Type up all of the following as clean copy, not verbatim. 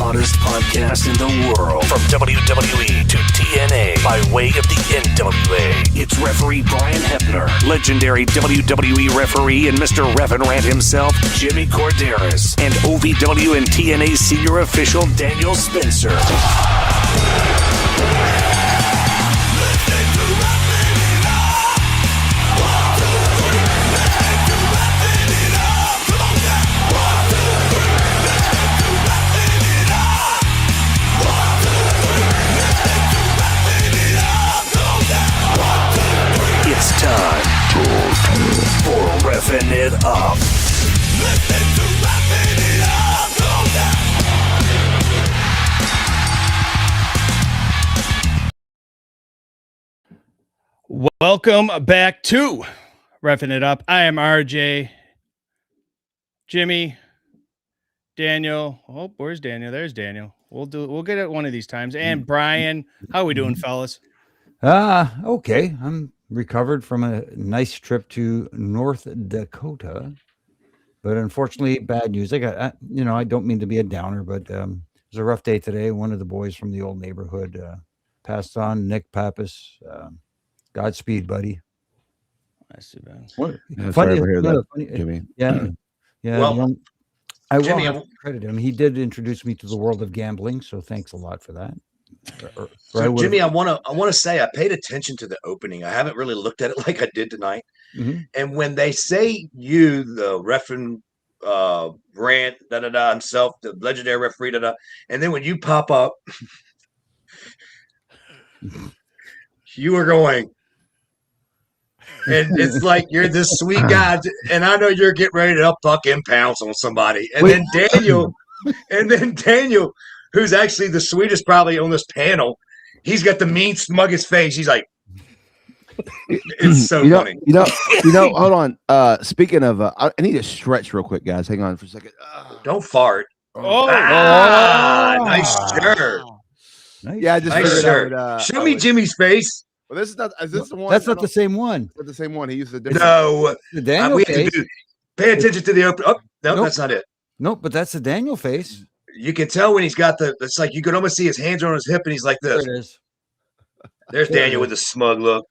hottest podcast in the world. From WWE to TNA by way of the NWA. It's referee Brian Hebner, legendary WWE referee and Mr. Refin Rant himself, Jimmy Corderas, and OVW and TNA senior official Daniel Spencer. It's time for Refin' It Up. Welcome back to Refin' It Up. I am RJ, Jimmy, Daniel. Oh, where's Daniel? There's Daniel. We'll get it one of these times. And Brian, how are we doing, fellas? Okay. I'm recovered from a nice trip to North Dakota, but unfortunately bad news. I got, I don't mean to be a downer, but it was a rough day today. One of the boys from the old neighborhood passed on, Nick Pappas. Godspeed, buddy. That's too bad. Funny to hear that, Jimmy. Yeah. Well, I Jimmy, want to credit him. He did introduce me to the world of gambling, so thanks a lot for that. Jimmy, I want to say I paid attention to the opening. I haven't really looked at it like I did tonight. Mm-hmm. And when they say you, the Refin Rant, himself, the legendary referee, and then when you pop up, you are going, and it's like you're this sweet guy, and I know you're getting ready to fucking pounce on somebody, and then Daniel. Who's actually the sweetest probably on this panel. He's got the mean, smuggest face. He's like, it's so funny. Hold on. Speaking of, I need to stretch real quick, guys. Hang on for a second. Don't fart. Nice shirt. Nice. Yeah, I just Nice figured shirt. out. Show me Jimmy's face. Well, this is not. Is this the one? That's not the same one. Not the same one. He used a different. No. The Daniel face. Pay attention to the open. Oh, no, Nope. That's not it. Nope, but that's the Daniel face. You can tell when he's got it's like you can almost see his hands on his hip and he's like this. There it is. There's Daniel with a smug look.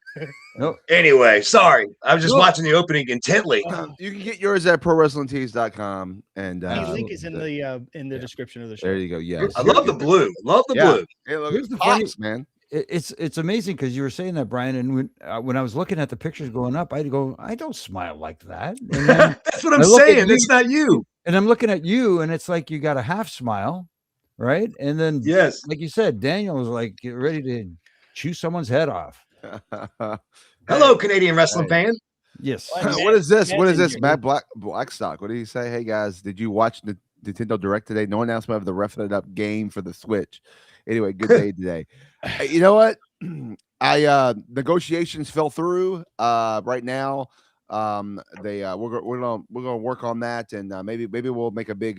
Nope. Anyway, sorry. I was just watching the opening intently. You can get yours at ProWrestlingTees.com, and The link is in the description of the show. there you go. Yeah, I love the blue. Love the blue. Hey, look, Here's the pops, man. It's amazing because you were saying that, Brian, and when I was looking at the pictures going up, I'd go, I don't smile like that. And then That's what I'm saying. It's not you. And I'm looking at you, and it's like you got a half smile, right? And then, Yes. like you said, Daniel was like get ready to chew someone's head off. Hello, Canadian wrestling fan. Yes. What is this? What is this? Matt Blackstock. What did he say? Hey guys, did you watch the Nintendo Direct today? No announcement of the Refin' It Up game for the Switch. Anyway, good day today. You know what? Negotiations fell through. Right now, we're gonna work on that, and maybe we'll make a big.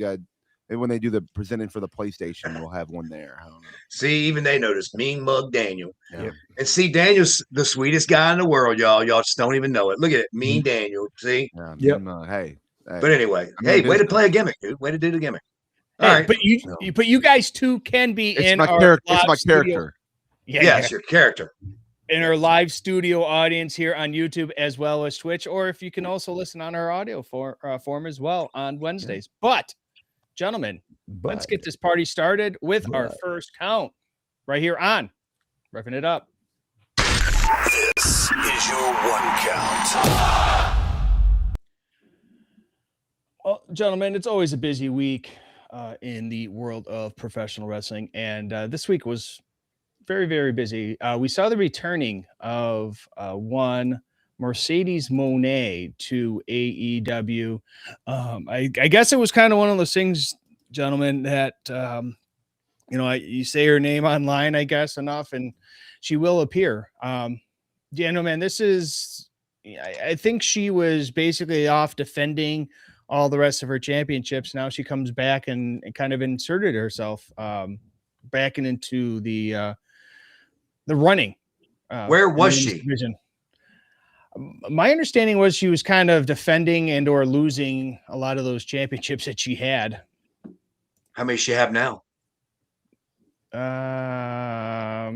Maybe when they do the presenting for the PlayStation, we'll have one there. I don't know. See, even they noticed mean mug Daniel. Yeah. And see, Daniel's the sweetest guy in the world, y'all. Y'all just don't even know it. Look at it, mean Daniel. See? Yeah, hey. But anyway, way to play a gimmick, dude. Way to do the gimmick. All right. But you guys too can be It's my character. It's my character. Yes, your character. In our live studio audience here on YouTube as well as Twitch, or if you can also listen on our audio form as well on Wednesdays. But, gentlemen, let's get this party started with our first count right here on Refin' It Up. This is your one count. Well, gentlemen, it's always a busy week in the world of professional wrestling, and this week was very, very busy. We saw the returning of one Mercedes Moné to AEW. I guess it was kind of one of those things, gentlemen, that you say her name online, I guess, enough, and she will appear. Man, this is. I think she was basically off defending all the rest of her championships. Now she comes back and kind of inserted herself back into the running. Where was she? Division. My understanding was she was kind of defending and or losing a lot of those championships that she had. How many does she have now? I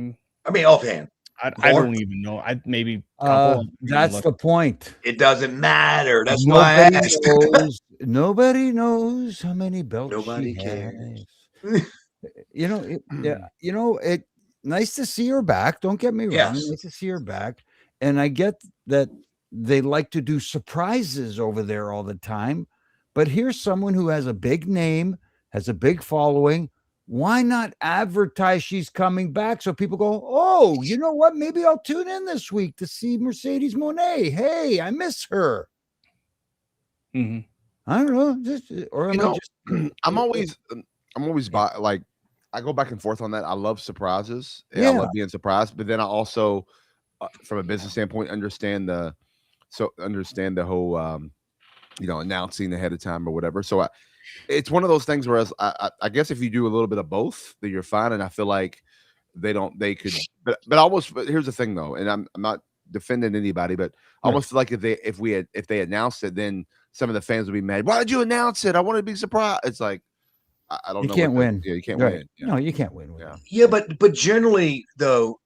mean, offhand. I don't even know. I maybe couple. That's the point. It doesn't matter. That's why I asked. Nobody knows how many belts Nobody she cares. has. It nice to see her back. Don't get me wrong. Yes. Nice to see her back. And I get that they like to do surprises over there all the time. But here's someone who has a big name, has a big following. Why not advertise she's coming back so people go, oh, you know what? Maybe I'll tune in this week to see Mercedes Moné. Hey, I miss her. Mm-hmm. I don't know. I'm always by, like, I go back and forth on that. I love surprises. Yeah. I love being surprised, but then I also, from a business standpoint, understand the whole, announcing ahead of time or whatever. So it's one of those things where I guess if you do a little bit of both, then you're fine. And I feel like but here's the thing though, and I'm not defending anybody, but I almost feel like if they announced it, then some of the fans would be mad. Why did you announce it? I want to be surprised. It's like, I don't know. You can't win. Yeah, you can't Right. win. Yeah. No, you can't win. Yeah, but generally though,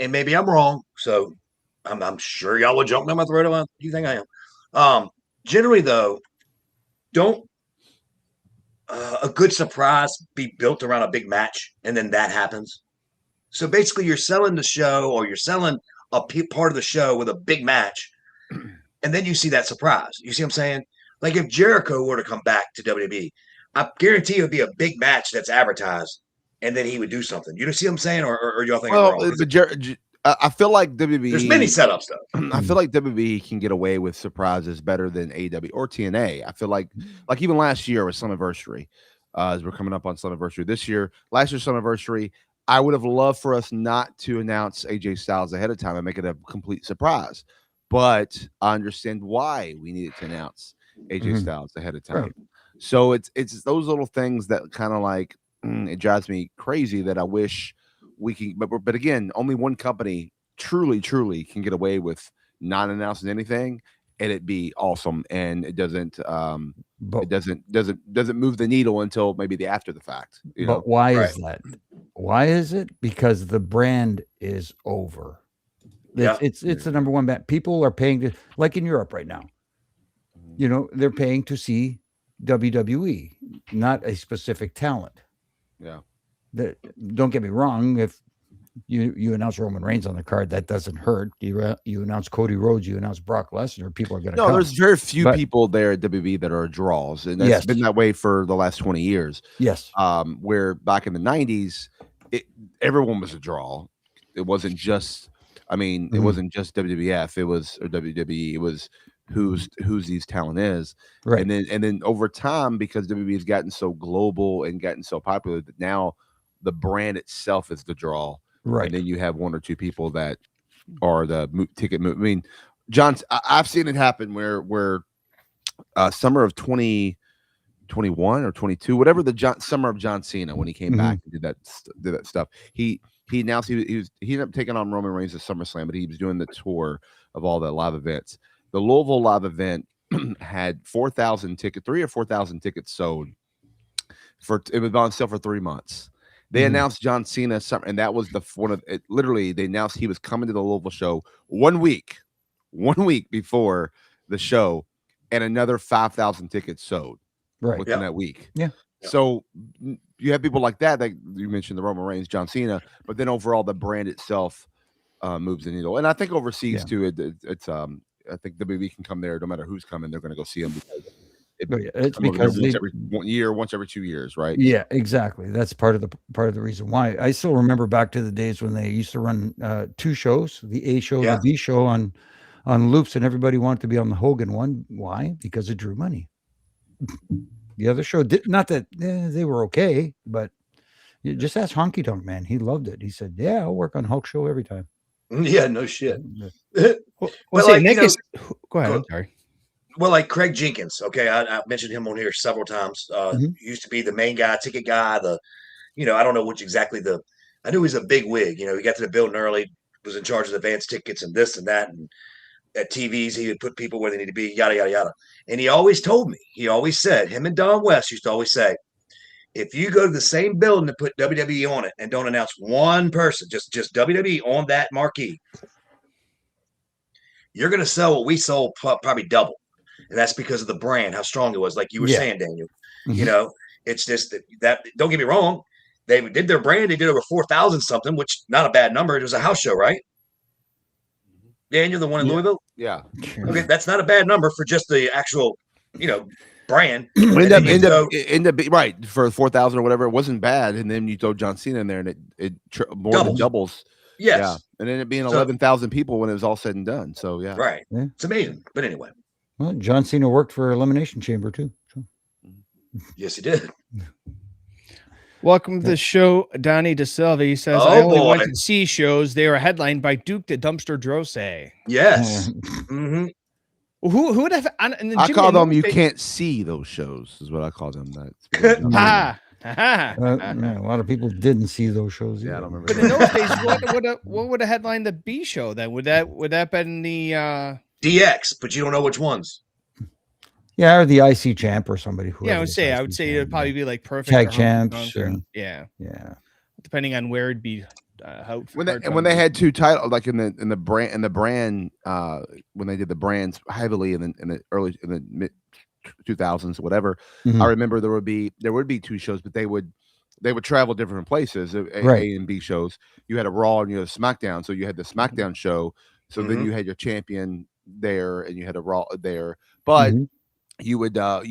and maybe I'm wrong, so I'm sure y'all will jump down my throat about you think I am. Generally though, don't a good surprise be built around a big match, and then that happens. So basically, you're selling the show, or you're selling a part of the show with a big match, and then you see that surprise. You see what I'm saying? Like if Jericho were to come back to WWE, I guarantee it would be a big match that's advertised, and then he would do something. You see what I'm saying, or y'all think I'm wrong? I feel like WWE. There's many setups though. I feel like WWE can get away with surprises better than AEW or TNA. I feel like even last year with Slammiversary, as we're coming up on Slammiversary this year, last year's Slammiversary, I would have loved for us not to announce AJ Styles ahead of time and make it a complete surprise. But I understand why we needed to announce AJ Styles ahead of time. Right. So it's those little things that kind of like it drives me crazy that I wish we can. But again, only one company truly can get away with not announcing anything and it be awesome, and it doesn't move the needle until maybe the after the fact. But why is that? Why is it? Because the brand is over. It's the number one bet. People are paying to, like in Europe right now. They're paying to see WWE, not a specific talent. Yeah. Don't get me wrong. If you announce Roman Reigns on the card, that doesn't hurt. You announce Cody Rhodes, you announce Brock Lesnar, people are going to come. There's very few people there at WWE that are draws, and that's been that way for the last 20 years. Yes. Where back in the 90s, everyone was a draw. It wasn't just, it wasn't just WWF. It was or WWE. It was who's these talent is, right? And then over time, because WWE has gotten so global and gotten so popular that now the brand itself is the draw. Right. And then you have one or two people that are the ticket move. I've seen it happen where summer of 2021 or 22, whatever summer of John Cena, when he came back and did that stuff, he announced he ended up taking on Roman Reigns at SummerSlam, but he was doing the tour of all the live events. The Louisville live event had 4,000 tickets, 3,000 or 4,000 tickets sold. It was on sale for 3 months. They announced John Cena, and that was literally they announced he was coming to the Louisville show 1 week before the show, and another 5,000 tickets sold within that week. Yeah. So you have people like that you mentioned, the Roman Reigns, John Cena, but then overall the brand itself moves the needle. And I think overseas too, it's I think WWE can come there no matter who's coming. They're going to go see them because it's because once every 1 year, once every 2 years, right? Yeah, exactly. That's part of the reason why. I still remember back to the days when they used to run 2 shows, the A show, the B show on loops, and everybody wanted to be on the Hogan one. Why? Because it drew money. The other show did not that they were okay, but you just ask Honky Tonk Man. He loved it. He said, "Yeah, I'll work on Hulk show every time." Yeah, no shit. Go ahead. I'm sorry. Well, like Craig Jenkins, okay, I mentioned him on here several times. Used to be the main guy, ticket guy. I don't know which exactly I knew he was a big wig. He got to the building early, was in charge of the advance tickets and this and that, and at TVs he would put people where they need to be, yada yada yada. And he always told me, he always said, him and Don West used to always say, if you go to the same building and put WWE on it and don't announce one person, just WWE on that marquee, you're going to sell what we sold probably double. And that's because of the brand, how strong it was. Like you were saying, Daniel, you know, it's just that don't get me wrong. They did their brand. They did over 4,000 something, which not a bad number. It was a house show, right? Daniel, the one in Louisville. Yeah. Okay, that's not a bad number for just the actual, brand. End up right for 4,000 or whatever. It wasn't bad, and then you throw John Cena in there, and it more than doubles. Yes. Yeah, and then it being 11,000 people when it was all said and done. So yeah, right. Yeah. It's amazing. But anyway, well, John Cena worked for Elimination Chamber too. So. Yes, he did. Welcome to the show, Donnie DeSilva. He says, I only went to see shows. They were headlined by Duke the Dumpster Drose. Yes. Mm-hmm. Who would have? I call them. You can't see those shows. Is what I call them. A lot of people didn't see those shows. Yeah, I don't remember. But in those days, what would a headline the B show then? Would that been the DX? But you don't know which ones. Yeah, or the IC champ or somebody. Yeah, I would say it'd probably be like Perfect tag champs. Yeah, depending on where it'd be. When they had two titles, like in the brand when they did the brands heavily in the mid 2000s, whatever. I remember there would be two shows, but they would travel different places. A and B shows. You had a Raw and you had a SmackDown, so you had the SmackDown show. So then you had your champion there, and you had a Raw there, but. You would the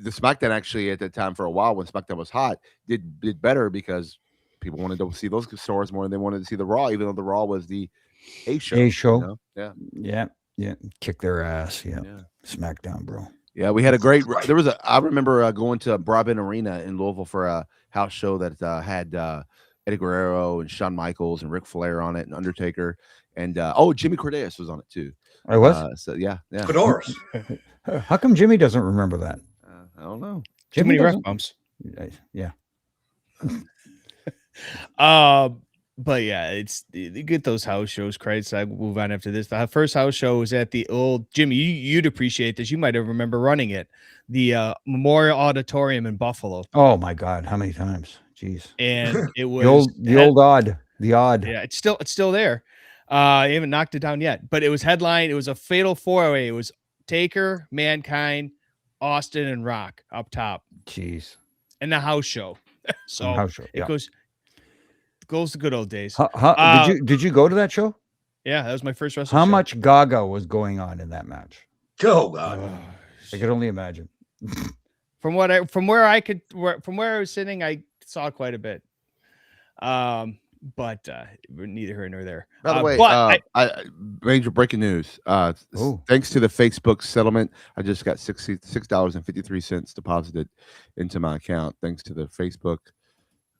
SmackDown actually at that time for a while when SmackDown was hot did better because people wanted to see those stores more than they wanted to see the Raw, even though the Raw was the A show. You know? Yeah. Kick their ass. Yeah. SmackDown, bro. Yeah, we had a great. I remember going to Broadbent Arena in Louisville for a house show that had Eddie Guerrero and Shawn Michaels and Ric Flair on it and Undertaker and Jimmy Cordeas was on it too. I was. So yeah. Fedoras. How come Jimmy doesn't remember that? I don't know. Too many ref bumps. Yeah. But yeah, you get those house shows, credits. I move on after this. The first house show was at the old Jimmy. You'd appreciate this. You might have remember running it, the Memorial Auditorium in Buffalo. Oh my God, how many times? Jeez. And it was the old odd. Yeah, it's still there. I haven't knocked it down yet, but it was headlined. It was a fatal four-way. It was Taker, Mankind, Austin, and Rock up top. Jeez. And the house show. So house show, it goes the good old days. Did you go to that show? Yeah, that was my first wrestling How show. much Gaga was going on in that match? Oh God. I could only imagine. From where I was sitting, I saw quite a bit. But neither here nor there. By the way, I major breaking news. Thanks to the Facebook settlement, I just got $66.53 deposited into my account. Thanks to the Facebook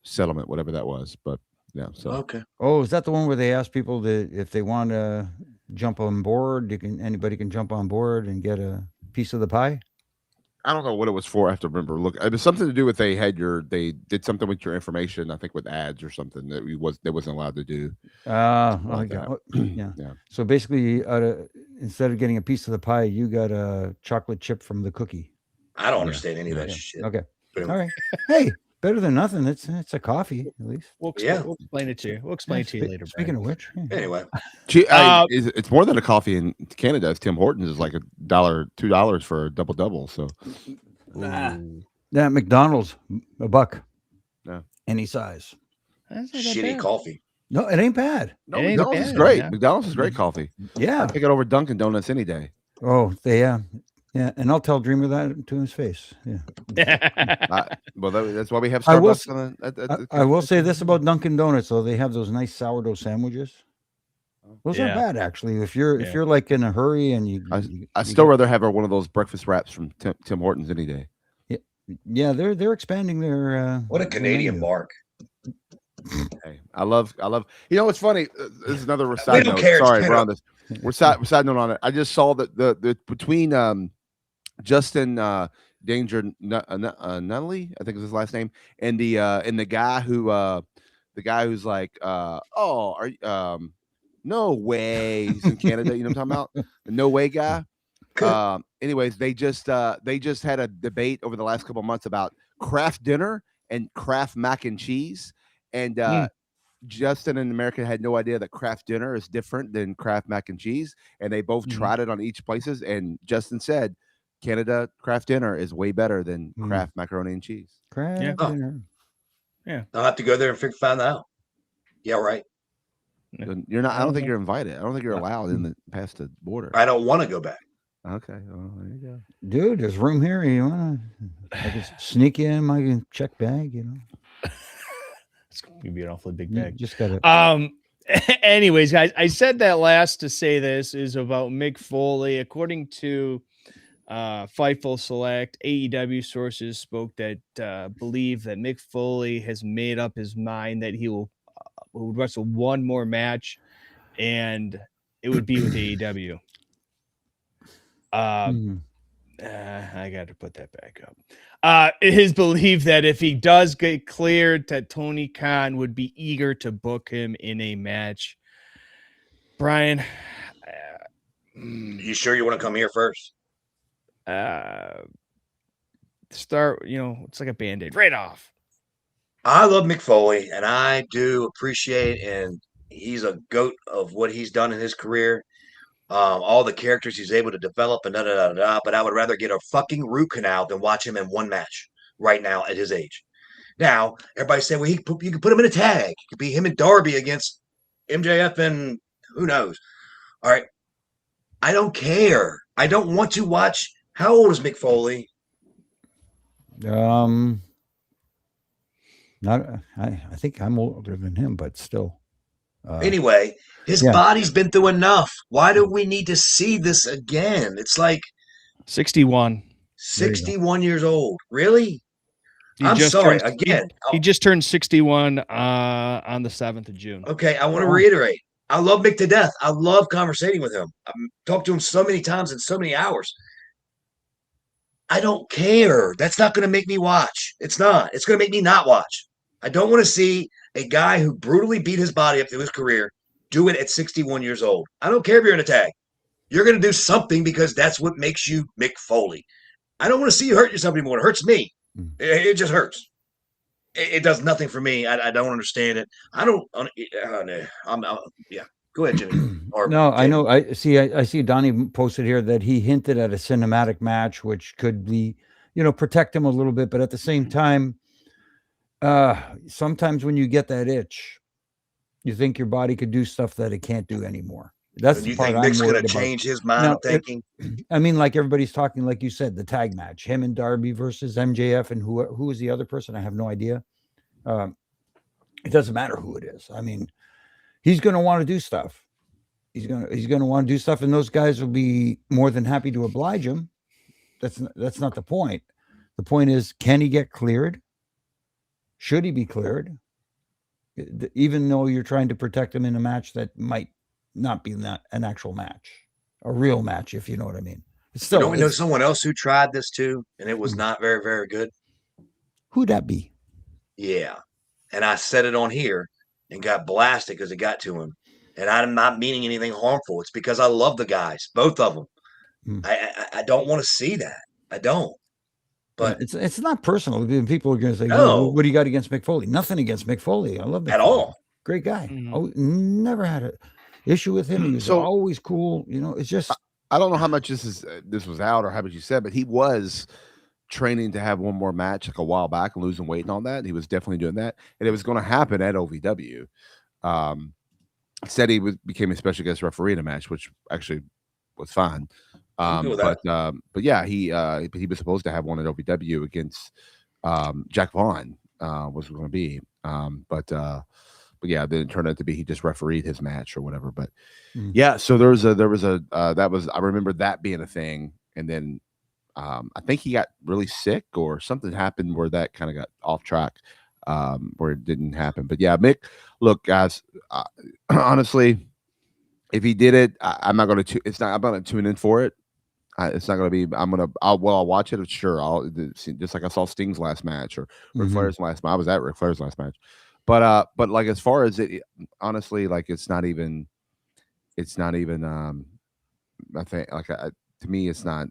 settlement, whatever that was. But yeah, so okay. Oh, is that the one where they ask people that if they want to jump on board, anybody can jump on board and get a piece of the pie? I don't know what it was for. I have to remember. Look, it was something to do with they did something with your information. I think with ads or something that they wasn't allowed to do. Yeah. So basically, instead of getting a piece of the pie, you got a chocolate chip from the cookie. I don't understand any of that shit. Okay. All right. Hey, better than nothing. It's a coffee at least. We'll explain it to you. We'll explain it to you later. Speaking of which, anyway, it's more than a coffee in Canada. It's Tim Hortons is like $2 for a double. So, yeah, McDonald's $1. Yeah, any size. Shitty coffee. No, it ain't bad. No, McDonald's is great. Yeah. McDonald's is great coffee. Yeah, I pick it over Dunkin' Donuts any day. Oh, yeah, and I'll tell Dreamer that to his face. Yeah. Well, that's why we have Starbucks. I will say this about Dunkin' Donuts, though. They have those nice sourdough sandwiches. Those aren't bad, actually. If you're like in a hurry and I still rather have one of those breakfast wraps from Tim Hortons any day. Yeah, they're expanding their. What a Canadian mark. Hey, I love. You know, it's funny. This is another side note. Sorry, we're on this. We're side note on it. I just saw that the between Justin Danger Nunley, I think is his last name, and the guy who's like, no way, he's in Canada. You know what I'm talking about? The no way guy. anyways, they just had a debate over the last couple of months about Kraft dinner and Kraft mac and cheese, and Justin and America had no idea that Kraft dinner is different than Kraft mac and cheese, and they both tried it on each places. And Justin said, Canada Kraft dinner is way better than Kraft macaroni and cheese. Kraft dinner. Yeah, I'll have to go there and find out. Yeah, right. You're not. I don't think you're invited. I don't think you're allowed in the past the border. I don't want to go back. Okay, well, there you go, dude. There's room here. You wanna? I can sneak in my check bag. You know, it's gonna be an awfully big bag. You just gotta. Anyways, guys, I said that last to say this is about Mick Foley. According to Fightful Select, AEW sources spoke that believe that Mick Foley has made up his mind that he will wrestle one more match, and it would be with AEW. I got to put that back up. It is believed that if he does get cleared, that Tony Khan would be eager to book him in a match. Brian, You sure you want to come here first? Start, it's like a Band-Aid right off. I love Mick Foley, and I do appreciate, and he's a goat of what he's done in his career. All the characters he's able to develop and but I would rather get a fucking root canal than watch him in one match right now at his age. Now, everybody say, well, you could put him in a tag. It could be him and Darby against MJF and who knows. All right. I don't care. I don't want to watch. How old is Mick Foley? I think I'm older than him, but still. Anyway, his body's been through enough. Why do we need to see this again? It's like 61 years old. Really? I'm sorry. He just turned 61 on the 7th of June. Okay, I want to reiterate. I love Mick to death. I love conversating with him. I've talked to him so many times in so many hours. I don't care. That's not going to make me watch. It's not. It's going to make me not watch. I don't want to see a guy who brutally beat his body up through his career do it at 61 years old. I don't care if you're in a tag. You're going to do something because that's what makes you Mick Foley. I don't want to see you hurt yourself anymore. It hurts me. It just hurts. It does nothing for me. I don't understand it. I don't. Yeah. Go ahead, Jimmy. No, I know. I see Donnie posted here that he hinted at a cinematic match, which could be, protect him a little bit. But at the same time, sometimes when you get that itch, you think your body could do stuff that it can't do anymore. That's the part I'm worried about. Mick's going to change his mind of thinking? Like everybody's talking, like you said, the tag match, him and Darby versus MJF, and who is the other person? I have no idea. It doesn't matter who it is. I mean, he's going to want to do stuff. He's going to want to do stuff, and those guys will be more than happy to oblige him. That's not the point. The point is, can he get cleared? Should he be cleared? Even though you're trying to protect him in a match that might not be an actual match, a real match, if you know what I mean. Don't we know someone else who tried this too, and it was not very, very good? Who'd that be? Yeah. And I said it on here and got blasted because it got to him. And I'm not meaning anything harmful. It's because I love the guys, both of them. I don't want to see that. I don't. But it's not personal. People are going to say, no. What do you got against Mick Foley? Nothing against Mick Foley. I love Mick at Foley. all. Great guy. Never had an issue with him. He was always cool. It's just I don't know how much this was out or how much you said, but he was training to have one more match like a while back and losing weight and all that. He was definitely doing that, and it was going to happen at OVW. Said he became a special guest referee in a match, which actually was fine. But yeah, he was supposed to have one at OVW against Jack Vaughn was going to be, but yeah, then it turned out to be he just refereed his match or whatever. But yeah, so there was a I remember that being a thing, and then I think he got really sick or something happened where that kind of got off track, where it didn't happen. But yeah, Mick, look, guys, honestly, if he did it, I'm not going to. I'm going to tune in for it. It's not going to be. I'll watch it. Sure, I'll just like I saw Sting's last match or Ric Flair's last match. I was at Ric Flair's last match, but like as far as it, honestly, like it's not even. I think like to me, it's not.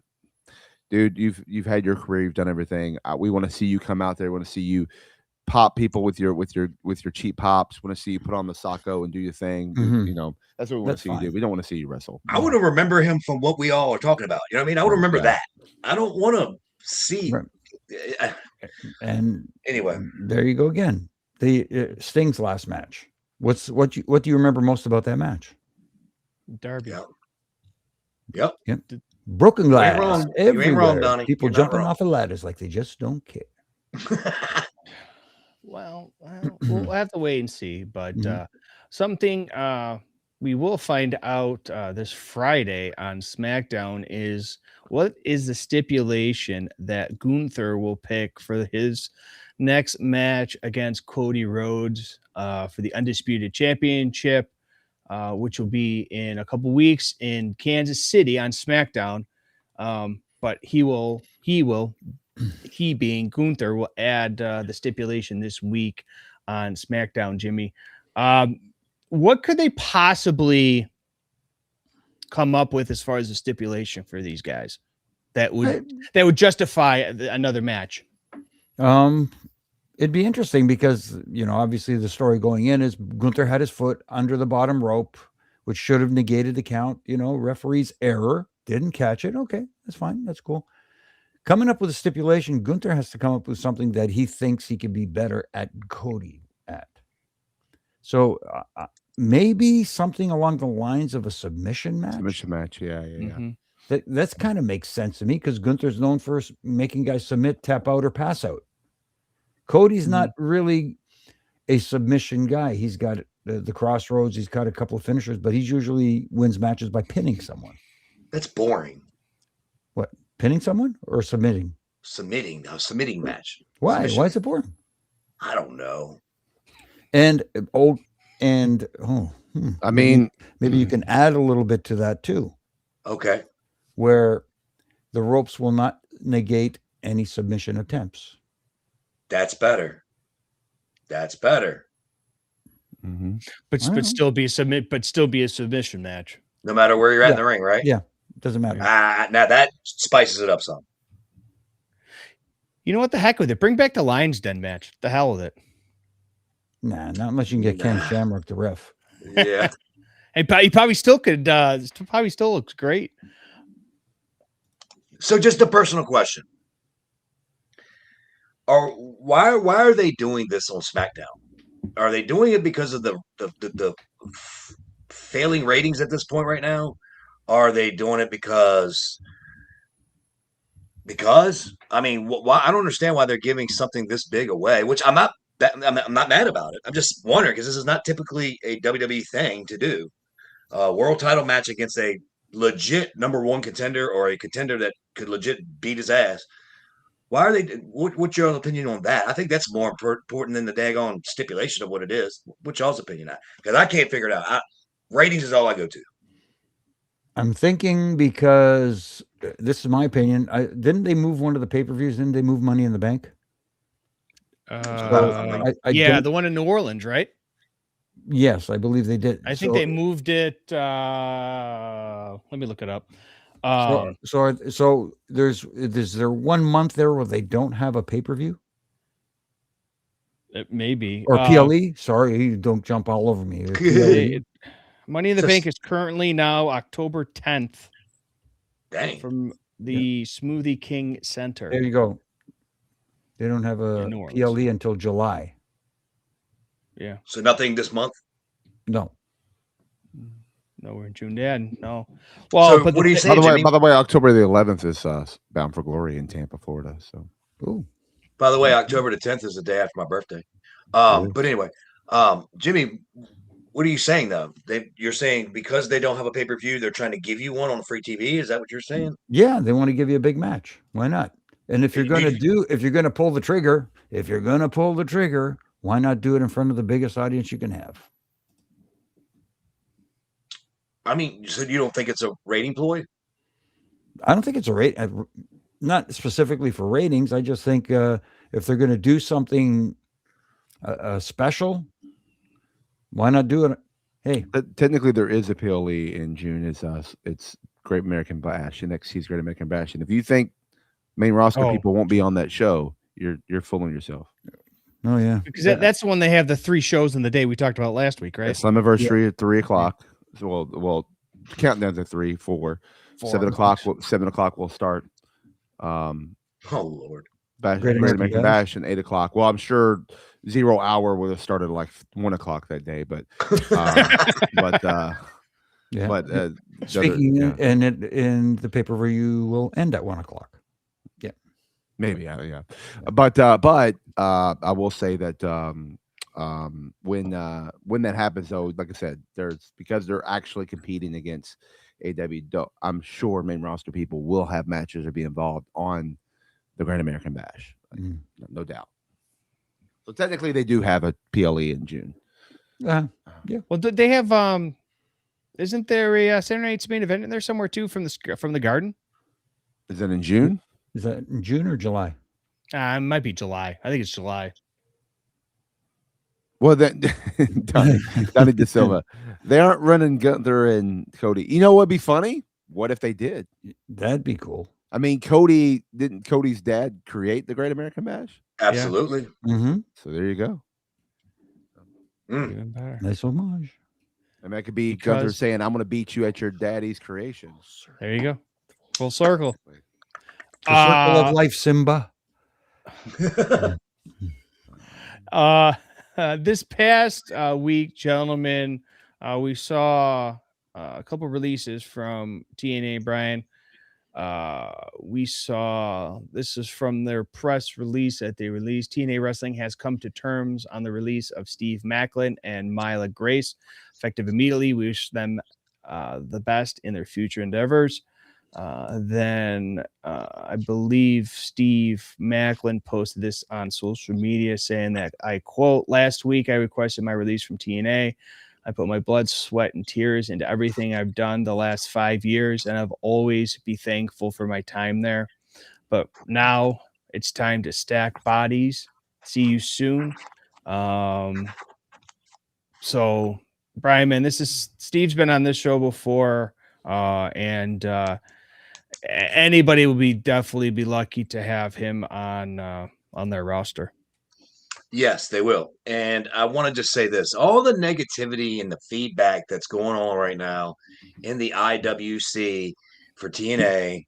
dude, you've had your career, you've done everything. We want to see you come out there. We want to see you pop people with your cheap pops. Want to see you put on the sacco and do your thing. You know, that's what we want to see you do. We don't want to see you wrestle. I want to remember him from what we all are talking about. You know what I mean? I would remember that. I don't want to see. Right. And anyway, there you go again. The Sting's last match. What do you remember most about that match? Darby. Yep. Broken glass everywhere. You ain't wrong, Donnie. People jumping off of ladders like they just don't care. Well, we'll have to wait and see. But something we will find out this Friday on SmackDown is what is the stipulation that Gunther will pick for his next match against Cody Rhodes for the Undisputed Championship, which will be in a couple weeks in Kansas City on SmackDown. But he being Gunther will add the stipulation this week on SmackDown, Jimmy. What could they possibly come up with as far as a stipulation for these guys that would justify another match? It'd be interesting because, obviously the story going in is Gunther had his foot under the bottom rope, which should have negated the count. Referee's error, didn't catch it. Okay, that's fine. That's cool. Coming up with a stipulation, Gunther has to come up with something that he thinks he could be better at Cody at. So maybe something along the lines of a submission match. Yeah. That's kind of makes sense to me because Gunther's known for making guys submit, tap out, or pass out. Cody's not really a submission guy. He's got the crossroads. He's got a couple of finishers, but he usually wins matches by pinning someone. That's boring. What? Pinning someone or submitting? Submitting. A submitting match. Why? Submission. Why is it boring? I don't know. And I mean, maybe you can add a little bit to that too. Okay. Where the ropes will not negate any submission attempts. That's better. Mm-hmm. But still be a submission match. No matter where you're at in the ring, right? Yeah. Doesn't matter. Now that spices it up some. You know what? The heck with it. Bring back the Lions Den match. The hell with it. Nah, not unless you can get Ken Shamrock to ref. Yeah. He probably still could. Probably still looks great. So just a personal question. Why are they doing this on SmackDown? Are they doing it because of the failing ratings at this point right now? Are they doing it because I mean, why? I don't understand why they're giving something this big away. Which I'm not mad about it. I'm just wondering because this is not typically a WWE thing to do. A world title match against a legit number one contender or a contender that could legit beat his ass. Why are they? What's your opinion on that? I think that's more important than the daggone stipulation of what it is. What's y'all's opinion? Because I can't figure it out. Ratings is all I go to. I'm thinking because this is my opinion. Didn't they move one of the pay-per-views? Didn't they move Money in the Bank? The one in New Orleans, right? Yes, I believe they did. I think they moved it. Let me look it up. So is there 1 month there where they don't have a pay-per-view? Maybe. Or PLE? Sorry, don't jump all over me. Money in the Bank is currently now October 10th. Dang. From the Smoothie King Center. There you go. They don't have a PLE until July. Yeah. So nothing this month? No. No, we're in June. Yeah, no. Well, so but what are you saying? By the way, October the 11th is Bound for Glory in Tampa, Florida. So, ooh. By the way, October the 10th is the day after my birthday. But anyway, Jimmy, what are you saying though? You're saying because they don't have a pay-per-view, they're trying to give you one on free TV. Is that what you're saying? Yeah, they want to give you a big match. Why not? And if you're going to pull the trigger, why not do it in front of the biggest audience you can have? I mean, so you don't think it's a rating ploy? I don't think it's a rate, not specifically for ratings. I just think if they're going to do something special, why not do it? Hey, but technically there is a PLE in June. It's Great American Bash, NXT's Great American Bash. And if you think main roster Oh. people won't be on that show, you're fooling yourself. Oh yeah, Because that's the one they have the 3 shows in the day we talked about last week, right? Slammiversary at 3:00. So well, countdown to 3, 4, 7 o'clock. 7 o'clock will start. Oh Lord. Great American Bash and 8 o'clock. Well, I'm sure 0 Hour would have started at like 1 o'clock that day, but yeah. but Speaking, and the pay-per-view will end at 1 o'clock. Yeah, maybe, yeah. But I will say that when that happens, though, like I said, because they're actually competing against AW. I'm sure main roster people will have matches or be involved on the Great American Bash, no doubt. So technically, they do have a PLE in June. yeah. Well, they have isn't there a Saturday Night's Main Event in there somewhere too from the Garden? Is that in June? Is that in June or July? It might be July. I think it's July. Well, then Donnie De Silva, they aren't running Gunther and Cody. You know what'd be funny? What if they did? That'd be cool. I mean, Cody's dad create the Great American Bash? Absolutely. Yeah. Mm-hmm. So there you go. Even better. Nice homage. And that could be Gunther saying, "I'm going to beat you at your daddy's creation." There you go. Full circle. The circle of life, Simba. This past week, gentlemen, we saw a couple releases from TNA, Brian. We saw, this is from their press release that they released. TNA Wrestling has come to terms on the release of Steve Maclin and Mila Grace. Effective immediately, we wish them the best in their future endeavors. Then I believe Steve Maclin posted this on social media saying that, I quote, "Last week I requested my release from TNA. I put my blood, sweat, and tears into everything I've done the last 5 years, and I've always be thankful for my time there. But now it's time to stack bodies. See you soon." So, Brian, man, Steve's been on this show before, and anybody would definitely be lucky to have him on their roster. Yes, they will. And I want to just say this, all the negativity and the feedback that's going on right now in the IWC for TNA,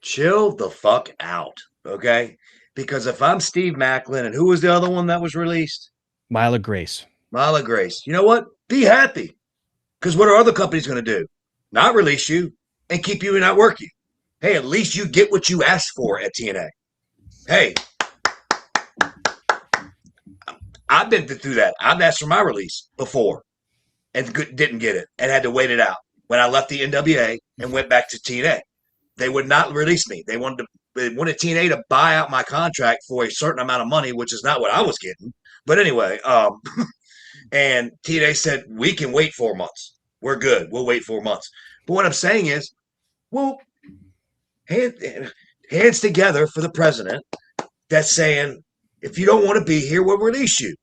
chill the fuck out. Okay. Because if I'm Steve Maclin, and who was the other one that was released? Mila Grace. Mila Grace. You know what? Be happy. Because what are other companies going to do? Not release you and keep you and not work you. Hey, at least you get what you asked for at TNA. Hey, I've been through that. I've asked for my release before and didn't get it and had to wait it out. When I left the NWA and went back to TNA, they would not release me. They wanted TNA to buy out my contract for a certain amount of money, which is not what I was getting. But anyway, and TNA said, we can wait 4 months. We're good. We'll wait 4 months. But what I'm saying is, well, hands together for the president that's saying, if you don't want to be here, we'll release you.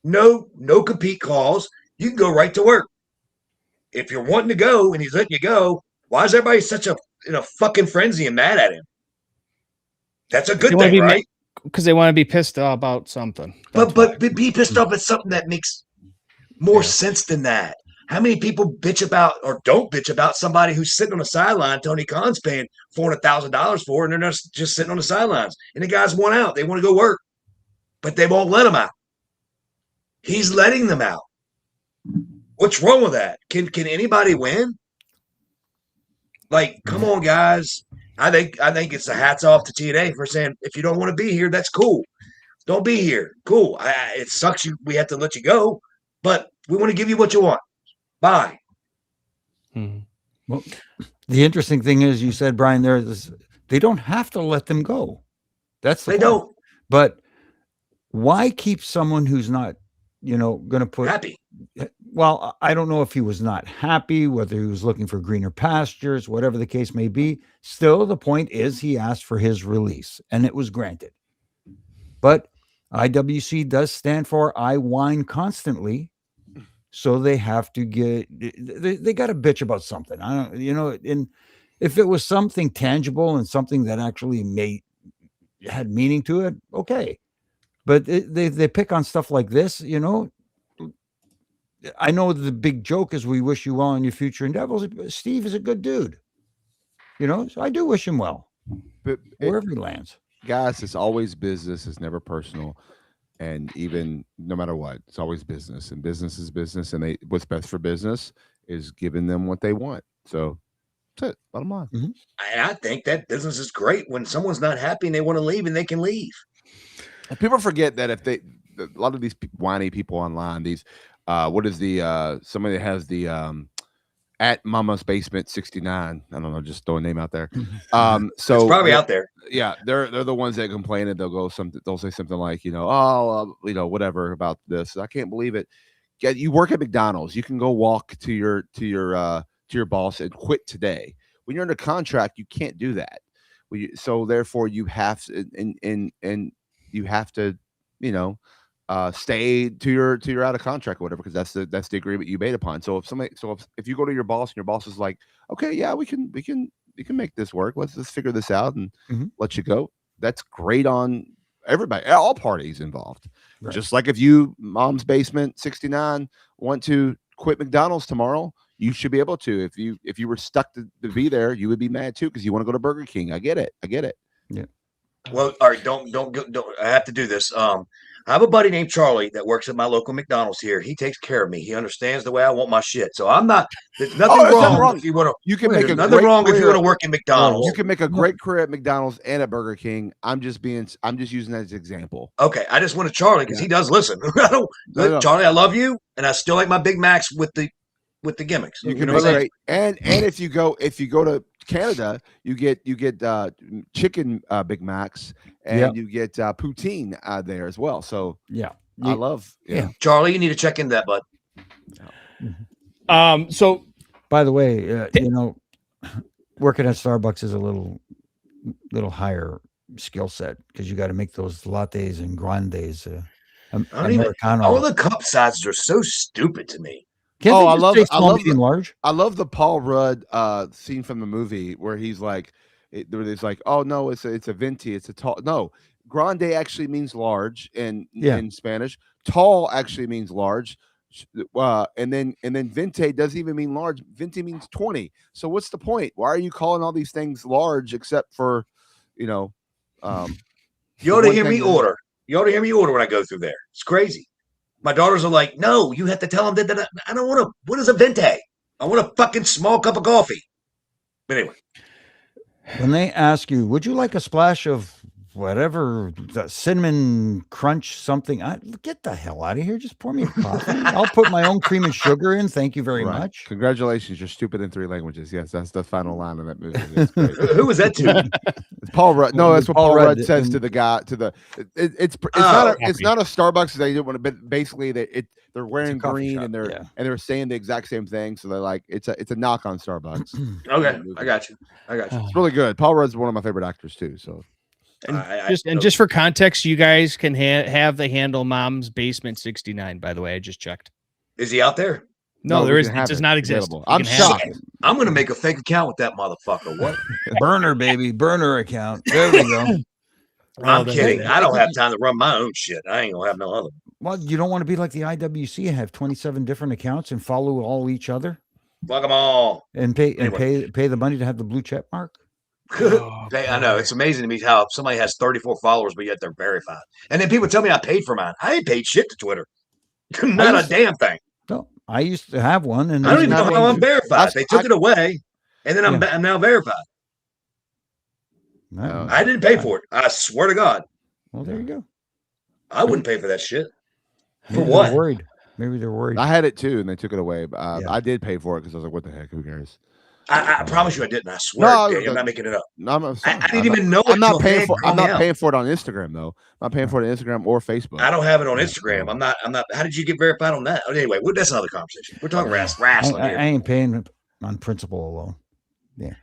No compete calls. You can go right to work. If you're wanting to go and he's letting you go, why is everybody such a fucking frenzy and mad at him? That's a good thing, right? Because they want to be pissed about something. But be pissed off at something that makes more sense than that. How many people bitch about or don't bitch about somebody who's sitting on the sideline Tony Khan's paying $400,000 for, and they're just sitting on the sidelines, and the guys want out. They want to go work, but they won't let them out. He's letting them out. What's wrong with that? Can anybody win? Like, come on, guys. I think it's a hats off to TNA for saying, if you don't want to be here, that's cool. Don't be here. Cool. It sucks we have to let you go, but we want to give you what you want. Bye. Well, the interesting thing is, you said, Brian, they don't have to let them go. That's the point. Don't. But why keep someone who's not, going to put happy? Well, I don't know if he was not happy, whether he was looking for greener pastures, whatever the case may be. Still, the point is he asked for his release, and it was granted. But IWC does stand for I whine constantly. So they have to they got to bitch about something. And if it was something tangible and something that actually had meaning to it, okay. But they pick on stuff like this, you know. I know the big joke is we wish you well in your future endeavors. Steve is a good dude, you know. So I do wish him well But wherever he lands. guys, it's always business. It's never personal. And even no matter what, it's always business. And business is business. And what's best for business is giving them what they want. So that's it. Bottom line. I think that business is great when someone's not happy and they want to leave and they can leave. And people forget that a lot of these whiny people online, these what is the somebody that has the at Mama's Basement 69. I don't know, just throw a name out there. So it's probably out there. Yeah, they're the ones that complain, and they'll say something like, whatever about this. I can't believe it. Yeah, you work at McDonald's. You can go walk to your boss and quit today. When you're under contract, you can't do that. So therefore, you have to, and you have to, stay to your out of contract or whatever, because that's the agreement you made upon. So if you go to your boss and your boss is like, okay, yeah, we can make this work. Let's figure this out and let you go. That's great on everybody, all parties involved. Right. Just like if you, Mom's Basement 69, want to quit McDonald's tomorrow, you should be able to. If you were stuck to be there, you would be mad too because you want to go to Burger King. I get it. Yeah. Well, all right. Don't. I have to do this. I have a buddy named Charlie that works at my local McDonald's here. He takes care of me. He understands the way I want my shit. So I'm not. There's nothing wrong if you want to. You can make nothing wrong if you want to work in McDonald's. You can make a great career at McDonald's and at Burger King. I'm just using that as an example. Okay, I just wanted Charlie because he does listen. Charlie, I love you, and I still like my Big Macs with the gimmicks. You know what I'm saying? And if you go to Canada, you get chicken Big Macs, and you get poutine there as well. So I love Charlie, you need to check into that, bud. So by the way, working at Starbucks is a little higher skill set because you got to make those lattes and grandes. Americano. All the cup sizes are so stupid to me. I love the Paul Rudd scene from the movie where he's like, it's like, oh no, it's a venti, it's a tall. No, grande actually means large in Spanish. Tall actually means large, and then venti doesn't even mean large. Venti means 20. So what's the point? Why are you calling all these things large except for, you ought to hear me order. You ought to hear me order when I go through there. It's crazy. My daughters are like, no, you have to tell them that I don't want to. What is a venti? I want a fucking small cup of coffee. But anyway. When they ask you, would you like a splash of whatever, the cinnamon crunch something? Get the hell out of here. Just pour me a coffee. I'll put my own cream and sugar in. Thank you very much. Congratulations. You're stupid in 3 languages. Yes, that's the final line of that movie. Who was that to? It's Paul Rudd. No, that's what Paul Rudd says to the guy. It's not a Starbucks. They don't want to. But basically, they're wearing green shop, and they're saying the exact same thing. So they're like, it's a knock on Starbucks. Okay, I got you. It's really good. Paul Rudd's one of my favorite actors too. So. And just for context, you guys can have the handle Mom's Basement 69. By the way, I just checked. Is he out there? No, there isn't. It does not exist. I'm shocked. I'm going to make a fake account with that motherfucker. What? Burner, baby. Burner account. There we go. I'm kidding. I don't have time to run my own shit. I ain't going to have no other. Well, you don't want to be like the IWC and have 27 different accounts and follow all each other? Fuck them all. And pay the money to have the blue check mark? I know. It's amazing to me how somebody has 34 followers, but yet they're verified. And then people tell me I paid for mine. I ain't paid shit to Twitter. Not a damn thing. No, I used to have one, and I don't even know how I'm verified. They took it away, and then I'm now verified. No. I didn't pay for it. I swear to God. Well, there you go. I wouldn't pay for that shit. For what? Worried. Maybe they're worried. I had it too, and they took it away. But I did pay for it because I was like, "What the heck? Who cares?" I promise you, I didn't. I swear, I'm not making it up. No, I didn't even know. I'm not paying for. I'm not paying for it on Instagram though. I'm not paying for it on Instagram or Facebook. I don't have it on Instagram. I'm not. How did you get verified on that? Anyway, that's another conversation. We're talking wrestling here. I ain't paying on principle alone.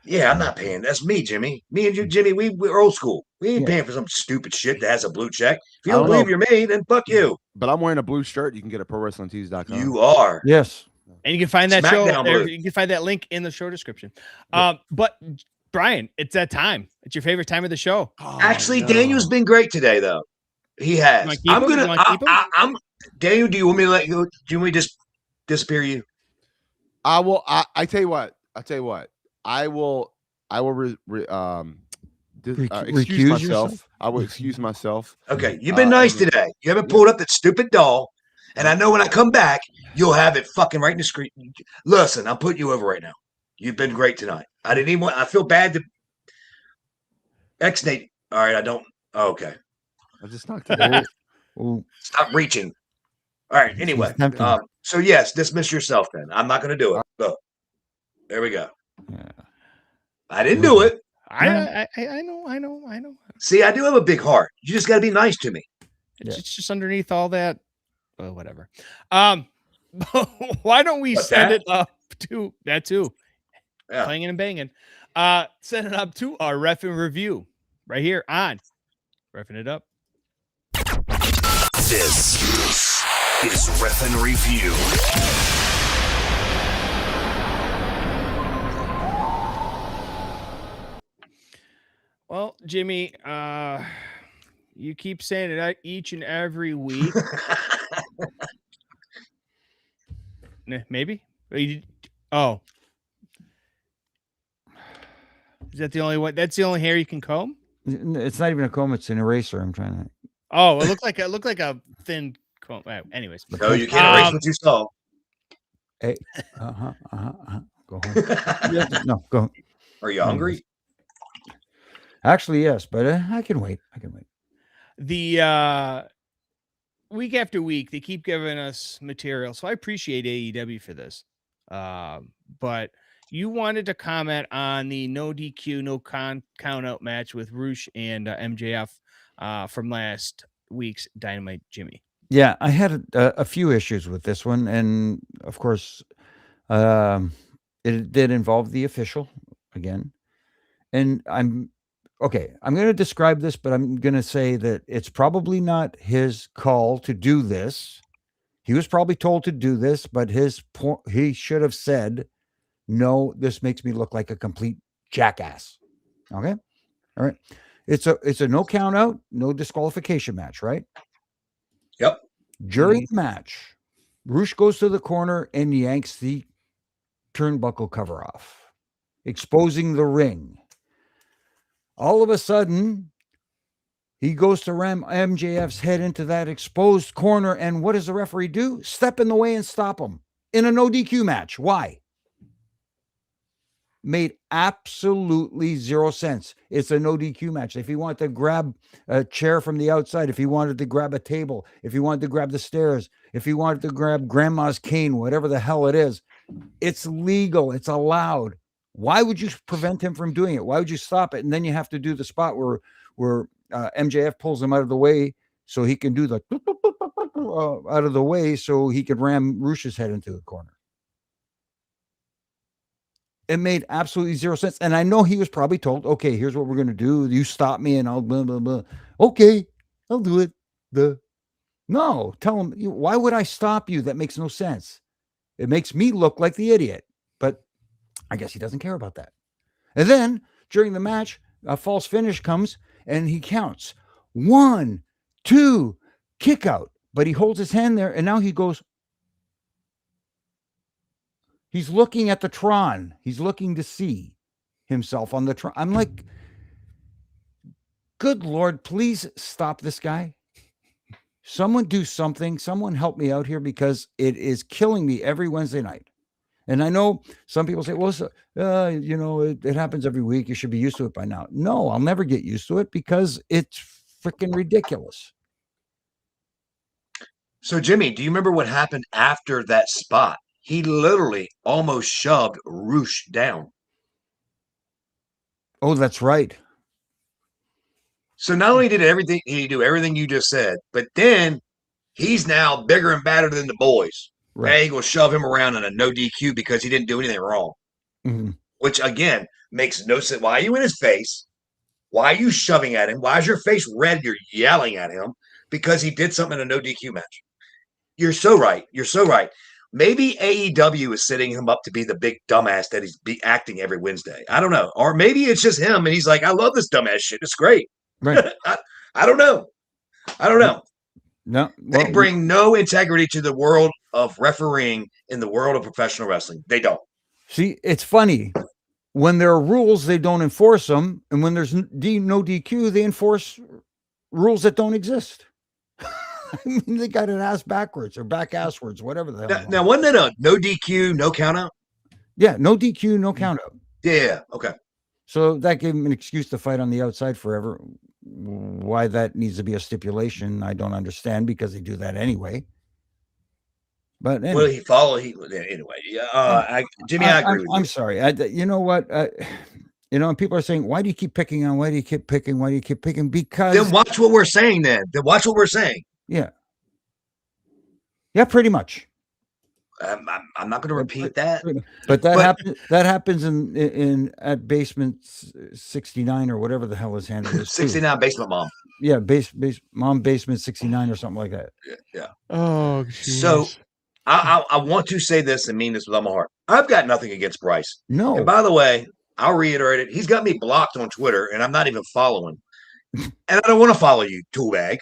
Yeah, I'm not paying. That's me, Jimmy. Me and you, Jimmy. We're old school. We ain't paying for some stupid shit that has a blue check. If you don't believe you're me, then fuck you. But I'm wearing a blue shirt. You can get it at ProWrestlingTees.com. You are. Yes. And you can find that show there. You can find that link in the show description. But Brian, it's that time. It's your favorite time of the show. Oh, Actually, no. Daniel's been great today, though. He has. wanna keep him? You wanna keep him? I'm Daniel. Do you want me to let you go? Do you want me to just disappear you? I will. I tell you what. I will. Excuse Recuse myself. yourself? I will excuse myself. Okay, you've been nice today. You haven't pulled up that stupid doll, and I know when I come back, you'll have it fucking right in the screen. Listen, I'm putting you over right now. You've been great tonight. I didn't even want. I feel bad to ex-Nate. All right, I don't. Okay, I just knocked it out. Oh, stop reaching. All right. Anyway, tempting. so yes, dismiss yourself. Then I'm not going to do it. Look, there we go. yeah. I didn't do it. I know. See, I do have a big heart. You just got to be nice to me. It's just underneath all that. Well, whatever. Why don't we What's send that? it up to that too? Yeah. Clanging and banging. Send it up to our Refin review right here on Refin It Up. This is Refin Review. Well, Jimmy, you keep saying it each and every week. Maybe. Oh, is that the only one? That's the only hair you can comb? It's not even a comb; it's an eraser. I'm trying to. Oh, it looked like a thin comb. Anyways, No, you can't erase what you saw. Hey, go home. No, go home. Are you hungry? Actually, yes, but I can wait. The week after week, they keep giving us material, so I appreciate AEW for this. But you wanted to comment on the no DQ, no count out match with Roosh and MJF from last week's Dynamite, Jimmy. Yeah, I had a few issues with this one, and of course, it did involve the official again. And I'm going to describe this, but I'm going to say that it's probably not his call to do this. He was probably told to do this, but he should have said, "No, this makes me look like a complete jackass." Okay, all right. It's a no count out, no disqualification match, right? Yep. During the match, Roosh goes to the corner and yanks the turnbuckle cover off, exposing the ring. All of a sudden, he goes to ram MJF's head into that exposed corner, and what does the referee do? Step in the way and stop him in a no DQ match. Why? Made absolutely zero sense. It's a no DQ match. If he wanted to grab a chair from the outside, if he wanted to grab a table, if he wanted to grab the stairs, if he wanted to grab grandma's cane, whatever the hell it is, it's legal. It's allowed. Why would you prevent him from doing it? Why would you stop it? And then you have to do the spot where MJF pulls him out of the way so he can do the out of the way so he could ram Roosh's head into the corner. It made absolutely zero sense. And I know he was probably told, okay, here's what we're going to do. You stop me and I'll blah, blah, blah. Okay, I'll do it. No, tell him, why would I stop you? That makes no sense. It makes me look like the idiot. But I guess he doesn't care about that. And then during the match, a false finish comes and he counts 1, 2, kick out. But he holds his hand there and now he goes. He's looking at the Tron. He's looking to see himself on the Tron. I'm like, good Lord, please stop this guy. Someone do something. Someone help me out here because it is killing me every Wednesday night. And I know some people say, well, it happens every week. You should be used to it by now. No, I'll never get used to it because it's freaking ridiculous. So, Jimmy, do you remember what happened after that spot? He literally almost shoved Roosh down. Oh, that's right. So not only did he do everything you just said, but then he's now bigger and badder than the boys. Right. Now you go shove him around in a no DQ because he didn't do anything wrong. Mm-hmm. Which, again, makes no sense. Why are you in his face? Why are you shoving at him? Why is your face red? You're yelling at him because he did something in a no DQ match. You're so right. maybe AEW is setting him up to be the big dumbass that he's acting every Wednesday. I don't know. Or maybe it's just him and he's like, I love this dumbass shit. It's great. Right. I don't know. I don't know. No, They bring no integrity to the world of refereeing in the world of professional wrestling. They don't. See, it's funny. When there are rules, they don't enforce them. And when there's no DQ, they enforce rules that don't exist. I mean, they got it ass backwards or back asswards, whatever the hell. Now, wasn't it a no DQ, no count out? Yeah, no DQ, no count out. Yeah, okay. So that gave him an excuse to fight on the outside forever. Why that needs to be a stipulation, I don't understand, because they do that anyway. But anyway. Anyway. Jimmy, I agree with you. I'm sorry. You know what? And people are saying, why do you keep picking on? Why do you keep picking? Why do you keep picking? Because then watch what we're saying. Then watch what we're saying. Yeah. Yeah, pretty much. I'm not going to repeat that. But that happens in at basement 69 or whatever the hell his handle is. 69 basement mom. Yeah, mom basement 69 or something like that. Yeah. Oh, geez. So I want to say this and mean this with all my heart. I've got nothing against Bryce. No. And by the way, I'll reiterate it. He's got me blocked on Twitter, and I'm not even following. And I don't want to follow you, toolbag.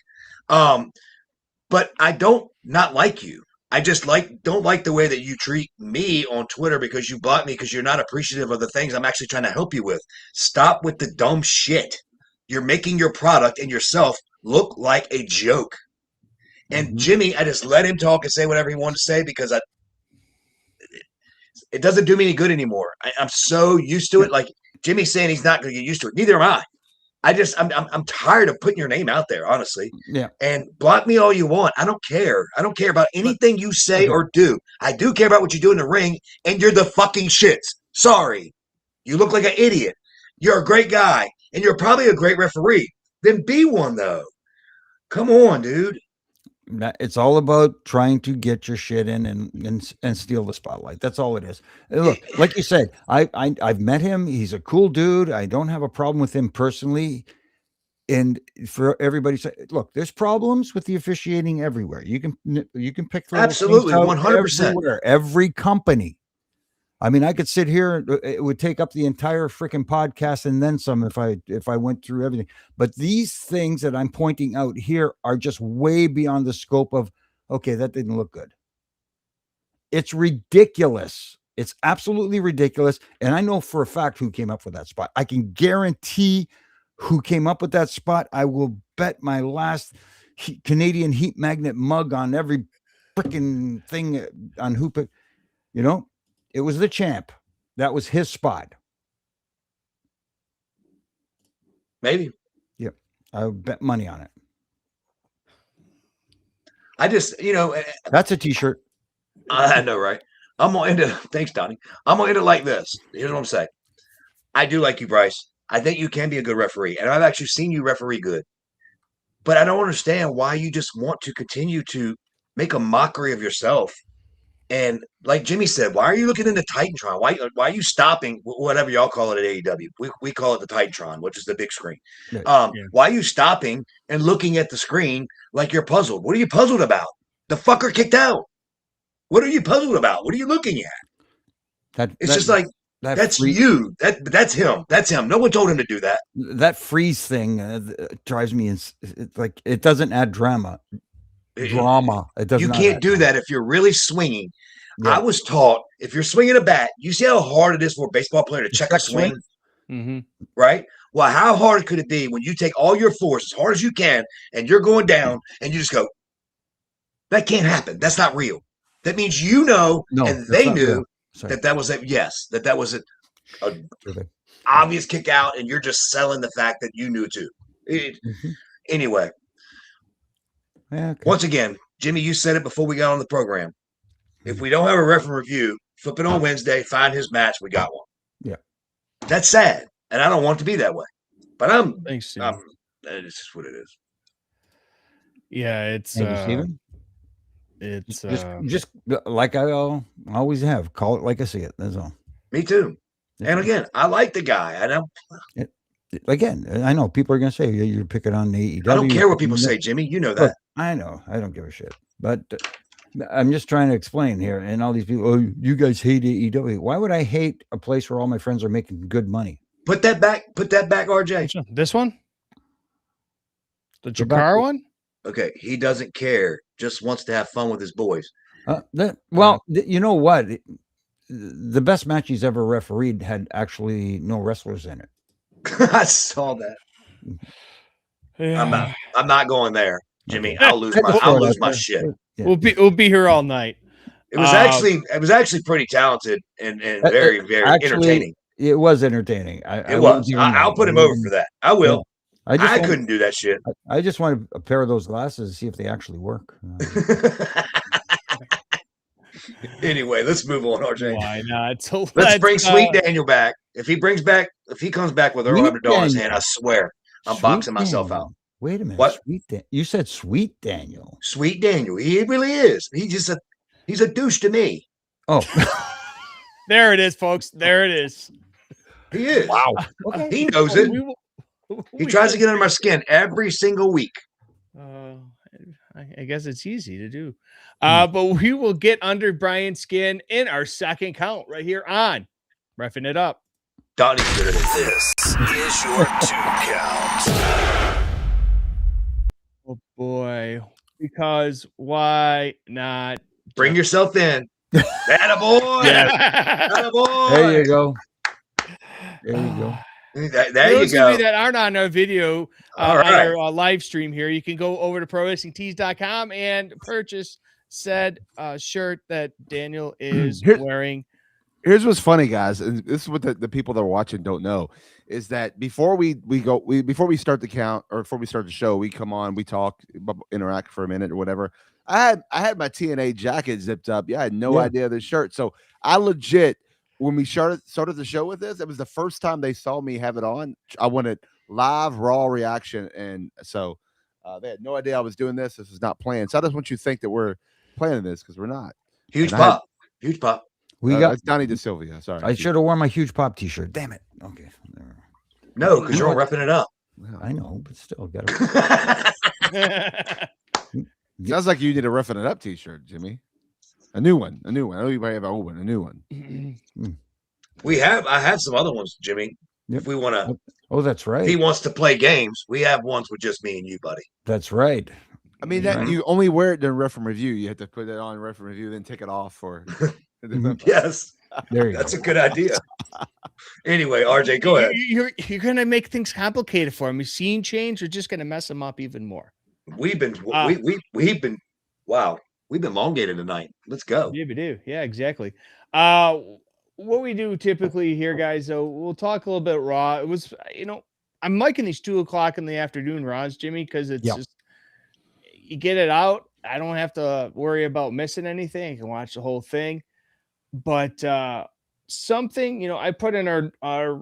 But I don't not like you. I just don't like the way that you treat me on Twitter because you block me because you're not appreciative of the things I'm actually trying to help you with. Stop with the dumb shit. You're making your product and yourself look like a joke. And Jimmy, I just let him talk and say whatever he wanted to say because it doesn't do me any good anymore. I'm so used to it. Like Jimmy's saying he's not going to get used to it. Neither am I. I'm tired of putting your name out there, honestly. Yeah. And block me all you want. I don't care. I don't care about anything you say or do. I do care about what you do in the ring, and you're the fucking shits. Sorry. You look like an idiot. You're a great guy, and you're probably a great referee. Then be one, though. Come on, dude. It's all about trying to get your shit in and steal the spotlight. That's all it is. Look, like you said, I've met him. He's a cool dude. I don't have a problem with him personally. And for everybody, look, there's problems with the officiating everywhere. You can pick through absolutely 100%. Every company. I mean, I could sit here. It would take up the entire freaking podcast and then some if I went through everything. But these things that I'm pointing out here are just way beyond the scope of, okay, that didn't look good. It's ridiculous. It's absolutely ridiculous. And I know for a fact who came up with that spot. I can guarantee who came up with that spot. I will bet my last Canadian heat magnet mug on every freaking thing on who picked, it was the champ. That was his spot. Maybe. Yep. I would bet money on it. I just, that's a t-shirt. I know, right? I'm going to end it. Thanks, Donnie. I'm going to end it like this. Here's what I'm saying. I do like you, Bryce. I think you can be a good referee. And I've actually seen you referee good. But I don't understand why you just want to continue to make a mockery of yourself. And like Jimmy said, why are you looking into Titantron? Why are you stopping whatever y'all call it at AEW? We call it the Titantron, which is the big screen. Why are you stopping and looking at the screen like you're puzzled? What are you puzzled about? The fucker kicked out. What are you puzzled about? What are you looking at? That's you. That's him. That's him. No one told him to do that. That freeze thing drives me. It's like it doesn't add drama. It doesn't. You can't do that if you're really swinging. Yeah. I was taught if you're swinging a bat, you see how hard it is for a baseball player to check a swing, right? Well, how hard could it be when you take all your force as hard as you can and you're going down and you just go? That can't happen. That's not real. That means and they knew that was a yes, that was a obvious kick out, and you're just selling the fact that you knew too. Anyway. Okay. Once again, Jimmy, you said it before we got on the program. If we don't have a referee review, flip it on Wednesday, find his match, we got one. Yeah. That's sad, and I don't want it to be that way. But Thanks, it's just what it is. Yeah, it's Thank you, Steven. It's just like I always have. Call it like I see it. That's all. Me too. And again, I like the guy. I don't. Again, I know people are going to say you're picking on AEW. I don't care what people say, Jimmy. You know that. Look, I know. I don't give a shit. But I'm just trying to explain here, and all these people, oh, you guys hate AEW. Why would I hate a place where all my friends are making good money? Put that back, RJ. Which one? This one? The Go back Jakar to- one? Okay, he doesn't care, just wants to have fun with his boys. You know what? The best match he's ever refereed had actually no wrestlers in it. I saw that. Yeah. I'm not going there, Jimmy. Okay. I'll lose my shit. Yeah. We'll be here all night. It was actually pretty talented and very, very entertaining. It was entertaining. It was. I'll put him over for that. I will. I couldn't do that shit. I just want a pair of those glasses to see if they actually work. Anyway, let's move on, RJ. Why not? So Let's bring Sweet Daniel back. If he comes back with Earl Sweet Abrador in his Daniel. hand, I swear I'm Sweet boxing myself Daniel. out. Wait a minute. What? You said Sweet Daniel. Sweet Daniel. He really is. He's a douche to me. Oh, there it is, folks. There it is. He is. wow. Okay. He knows it. He tries to get under my skin every single week. I guess it's easy to do. But we will get under Brian's skin in our second count right here on Refin It Up. Donnie's good at it. This is your 2 count. Oh boy. Because why not? Bring yourself in. Attaboy. Attaboy. There you go. There you go. There you Those go. of you that aren't on our video, All on right. our live stream here, you can go over to prowrestlingtees.com and purchase said shirt that Daniel is wearing. Here's what's funny, guys, and this is what the people that are watching don't know, is that before we start the count, or before we start the show, we come on, we talk, interact for a minute or whatever. I had my TNA jacket zipped up. Yeah, I had no idea of this shirt. So I legit, when we started the show with this, it was the first time they saw me have it on. I wanted live, raw reaction, and so they had no idea I was doing this. This is not planned. So I just want you to think that we're planning this, because we're not. Huge pop. Huge pop. We got it's Donnie DeSilvia. Sorry, I should have worn my huge pop T-shirt. Damn it. Okay. No, because you're repping it up. I know, but still got Sounds like you need a Roughing It Up T-shirt, Jimmy. A new one. I know you might have an old one. A new one. I have some other ones, Jimmy. Yep. If we want to. Oh, that's right. If he wants to play games, we have ones with just me and you, buddy. That's right. I mean, that you only wear it during Ref and Review. You have to put it on Ref and Review, then take it off for. Yes, there you that's go. a good idea. Anyway, RJ, go ahead. You're gonna make things complicated for him. His scene change, you're just gonna mess him up even more. We've been elongated tonight. Let's go. Yeah, we do. Yeah, exactly. What we do typically here, guys, though, we'll talk a little bit raw. It was, I'm liking these 2:00 in the afternoon Raws, Jimmy, because it's just you get it out. I don't have to worry about missing anything. I can watch the whole thing. But something, I put in our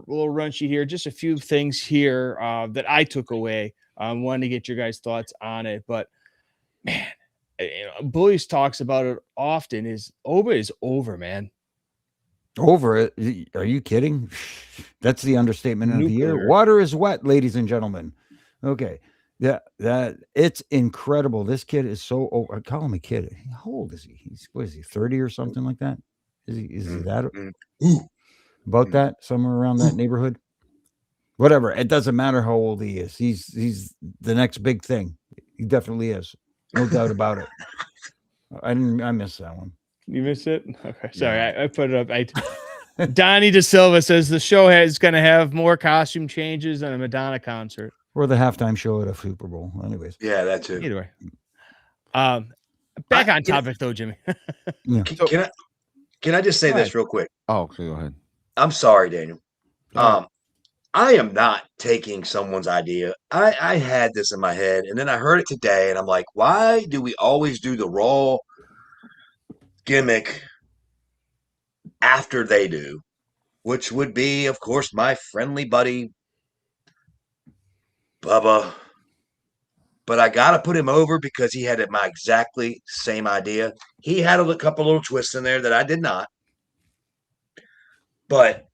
little run sheet here, just a few things here that I took away. Wanted to get your guys' thoughts on it. But man, Bullies talks about it often. Oba is over, man. Over it? Are you kidding? That's the understatement of the year. Water is wet, ladies and gentlemen. Okay. That it's incredible. This kid is so old. I call him a kid. How old is he? What is he, 30 or something like that? Is he that about that? Somewhere around that neighborhood? Whatever. It doesn't matter how old he is. He's the next big thing. He definitely is. No doubt about it. I missed that one. You missed it? Okay. Sorry. I put it up. Donnie DeSilva says the show is going to have more costume changes than a Madonna concert. Or the halftime show at a Super Bowl. Anyways. Yeah, that too. Either way. Back on topic though, Jimmy. Can I just say this real quick? Oh, okay, go ahead. I'm sorry, Daniel. I am not taking someone's idea. I had this in my head, and then I heard it today, and I'm like, why do we always do the Raw gimmick after they do? Which would be, of course, my friendly buddy, Bubba. But I got to put him over because he had my exactly same idea. He had a couple little twists in there that I did not. But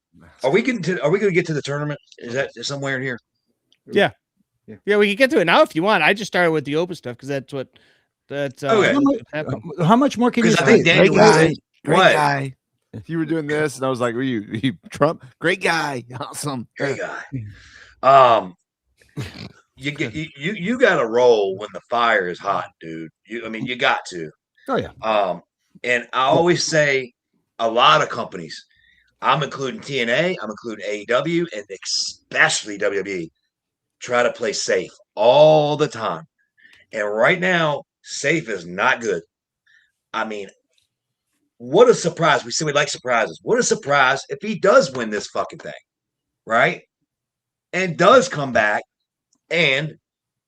are we going to get to the tournament? Is that somewhere in here? Yeah, we can get to it now if you want. I just started with the open stuff because that's what That Okay. How much more can you Because I think say? Daniel Great said, Great what? guy. If you were doing this, and I was like, "Were you Trump? Great guy, awesome." Great guy. You got to roll when the fire is hot, dude. You got to. Oh yeah. And I always say, a lot of companies, I'm including TNA, I'm including AEW, and especially WWE, try to play safe all the time. And right now, safe is not good. I mean, what a surprise. We say we like surprises. What a surprise if he does win this fucking thing, right? And does come back, and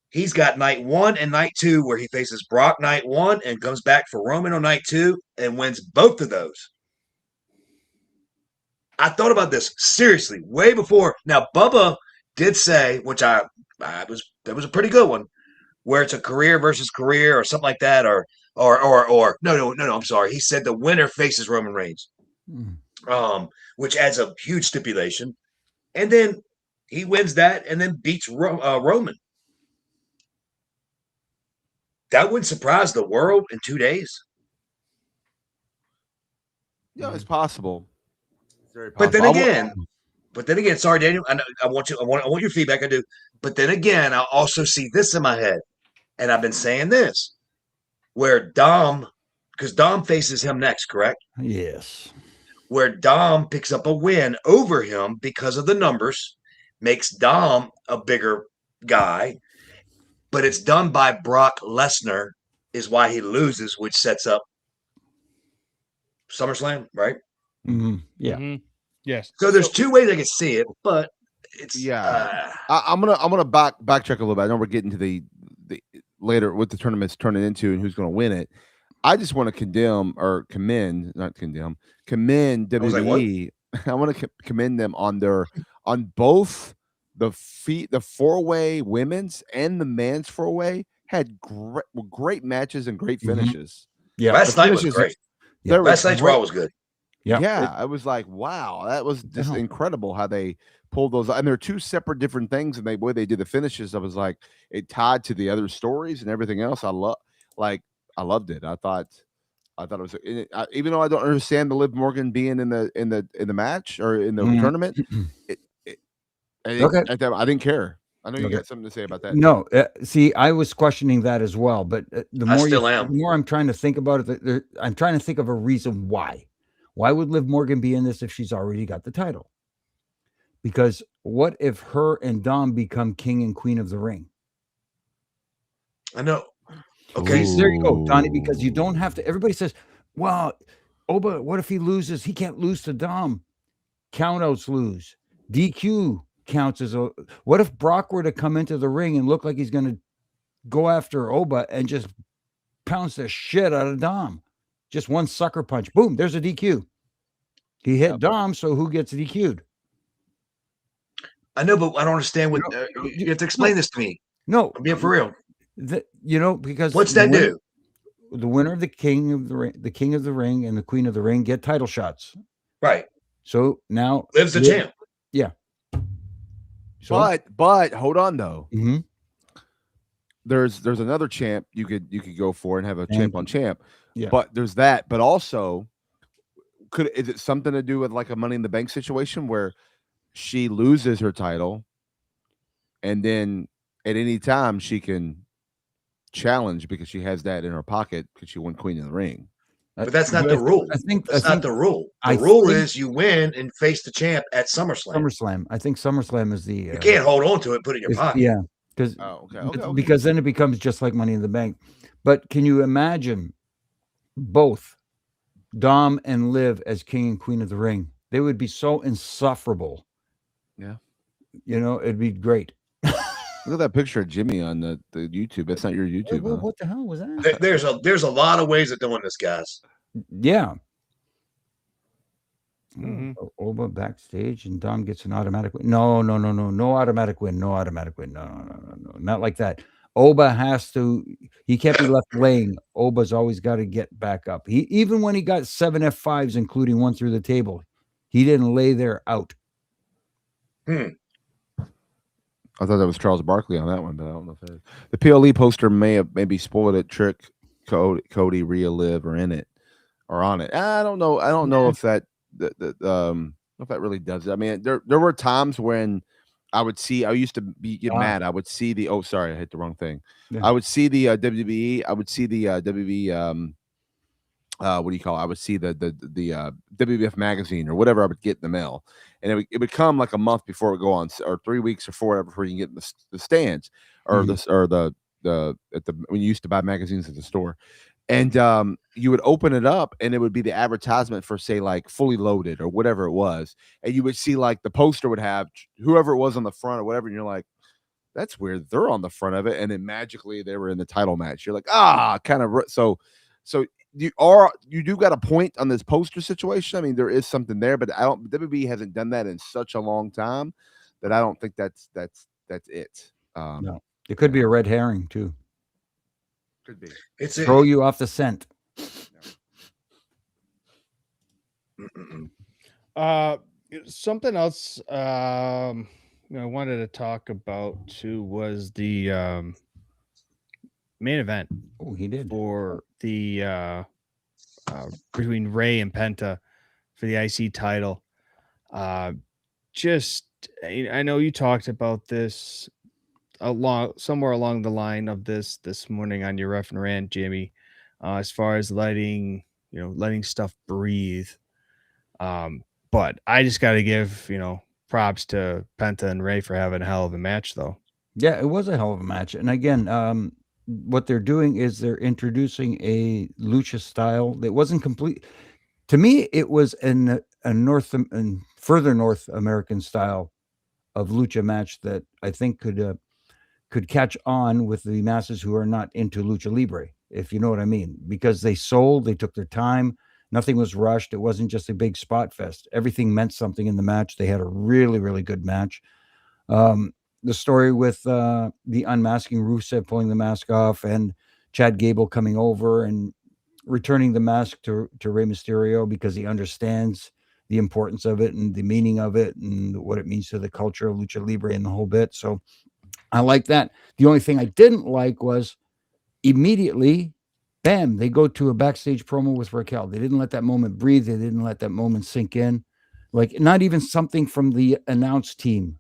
he's got night 1 and night 2 where he faces Brock night 1 and comes back for Roman on night 2 and wins both of those. I thought about this seriously way before. Now, Bubba did say, which that was a pretty good one, where it's a career versus career or something like that, or no, I'm sorry. He said the winner faces Roman Reigns, which adds a huge stipulation, and then he wins that and then beats Roman. That would surprise the world in 2 days. Yeah, it's possible. It's very But possible. then again, sorry, Daniel. I want your feedback. I do. But then again, I also see this in my head, and I've been saying this, where Dom, because Dom faces him next, correct? Yes. Where Dom picks up a win over him because of the numbers, makes Dom a bigger guy, but it's done by Brock Lesnar, is why he loses, which sets up SummerSlam, right? Yeah. Mm-hmm. Yes. So there's 2 ways I can see it, but it's I'm gonna backtrack a little bit. I know we're getting to the later what the tournament's turning into and who's going to win it. I just want to commend WWE. I want to commend them on both the 4-way women's and the men's 4-way had great matches and great finishes. Yeah. Last night was great. Yeah. Last night's Raw was good. Yeah. I was like, wow, that was just incredible how they pulled those. And they're 2 separate different things, and the way they did the finishes, I was like, it tied to the other stories and everything else. I loved it. I thought it was even though I don't understand the Liv Morgan being in the match or in the tournament. I didn't care. I know you got something to say about that. No, see, I was questioning that as well, but the more I'm trying to think about it, I'm trying to think of a reason why. Why would Liv Morgan be in this if she's already got the title? Because what if her and Dom become king and queen of the ring? I know. Okay. There you go, Donnie, because you don't have to. Everybody says, well, but what if he loses? He can't lose to Dom. Countouts lose. DQ counts as a. What if Brock were to come into the ring and look like he's going to go after Oba and just pounce the shit out of Dom? Just one sucker punch. Boom, there's a DQ. He hit Dom, so who gets DQ'd? I know, but I don't understand what you have to explain this to me. No, I'm being for real. Because what's that do? The winner of the king of the ring, and the queen of the ring get title shots. Right. So now Liv's the champ. Yeah. So, but hold on though. Mm-hmm. There's another champ you could go for and have a champ on champ. Yeah. But there's that. But also, is it something to do with like a Money in the Bank situation where she loses her title, and then at any time she can challenge because she has that in her pocket because she won Queen of the Ring? But that's not the rule. That's not the rule. The rule is you win and face the champ at SummerSlam. I think SummerSlam is the. You can't hold on to it, put it in your pocket. Yeah, because because then it becomes just like Money in the Bank. But can you imagine both Dom and Liv as King and Queen of the Ring? They would be so insufferable. Yeah, it'd be great. Look at that picture of Jimmy on the YouTube. That's not your YouTube. What the hell was that? There's a lot of ways of doing this, guys. Yeah. Mm-hmm. Oba backstage and Dom gets an automatic win. No automatic win. No, not like that. Oba he can't be left laying. Oba's always got to get back up. Even when he got 7 F5s, including one through the table, he didn't lay there out. I thought that was Charles Barkley on that one, but I don't know if it is. The PLE poster may have maybe spoiled it. Trick Cody, Rhea, Liv are in it or on it. I don't know. I don't know if that if that really does it. I mean, there were times when I used to get mad. I would see the sorry, I hit the wrong thing. Yeah. I would see the WWE. I would see the WWE. What do you call it? I would see the WWF magazine or whatever I would get in the mail, and it would come like a month before it would go on, or 3 weeks or 4 whatever before you can get in the stands or when you used to buy magazines at the store. And you would open it up and it would be the advertisement for, say, like Fully Loaded or whatever it was. And you would see like the poster would have whoever it was on the front or whatever. And you're like, that's weird. They're on the front of it. And then magically they were in the title match. You're like, kind of. So you do got a point on this poster situation. I mean, there is something there, but WWE hasn't done that in such a long time that I don't think that's it. No, it could be a red herring too. Could be. Throw you off the scent. Something else I wanted to talk about too was the main event. Oh, he did. For the between Ray and Penta for the IC title. I know you talked about this somewhere along the line of this morning on your Refin rant, Jimmy, as far as letting stuff breathe. But I just got to give props to Penta and Ray for having a hell of a match, though. Yeah, it was a hell of a match. And again, what they're doing is they're introducing a lucha style that wasn't complete. To me, it was a further North American style of lucha match that I think could catch on with the masses who are not into lucha libre, if you know what I mean, because they took their time. Nothing was rushed. It wasn't just a big spot fest. Everything meant something in the match. They had a really, really good match. The story with the unmasking, Rusev pulling the mask off, and Chad Gable coming over and returning the mask to Rey Mysterio because he understands the importance of it and the meaning of it and what it means to the culture of lucha libre and the whole bit. So I like that. The only thing I didn't like was immediately, bam, they go to a backstage promo with Raquel. They didn't let that moment breathe. They didn't let that moment sink in. Like, not even something from the announce team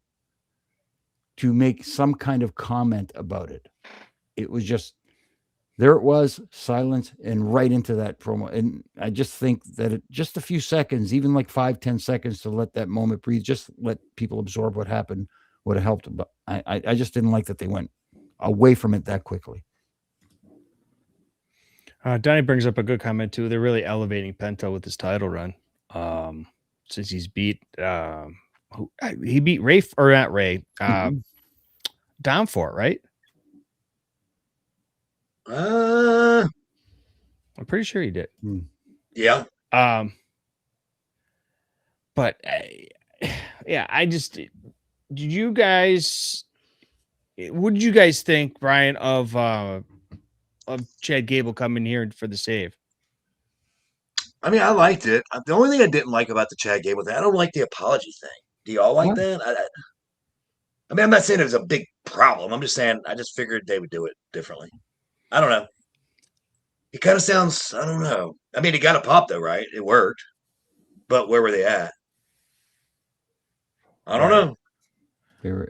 to make some kind of comment about it. It was just, there it was, silence, and right into that promo. And I just think that just a few seconds, even like 5-10 seconds to let that moment breathe, just let people absorb what happened, would have helped. But I just didn't like that they went away from it that quickly. Donnie brings up a good comment too. They're really elevating Penta with his title run. Since he's beat he beat Ray, or not Ray, Downfort, right? I'm pretty sure he did. Yeah. But yeah, I just, what did you guys think, Brian, of Chad Gable coming here for the save? I mean, I liked it. The only thing I didn't like about the Chad Gable thing, I don't like the apology thing. Do y'all like that? I mean, I'm not saying it was a big problem. I'm just saying I just figured they would do it differently. I don't know. It kind of sounds, I don't know. I mean, it got a pop though, right? It worked. But where were they at? I don't know. They were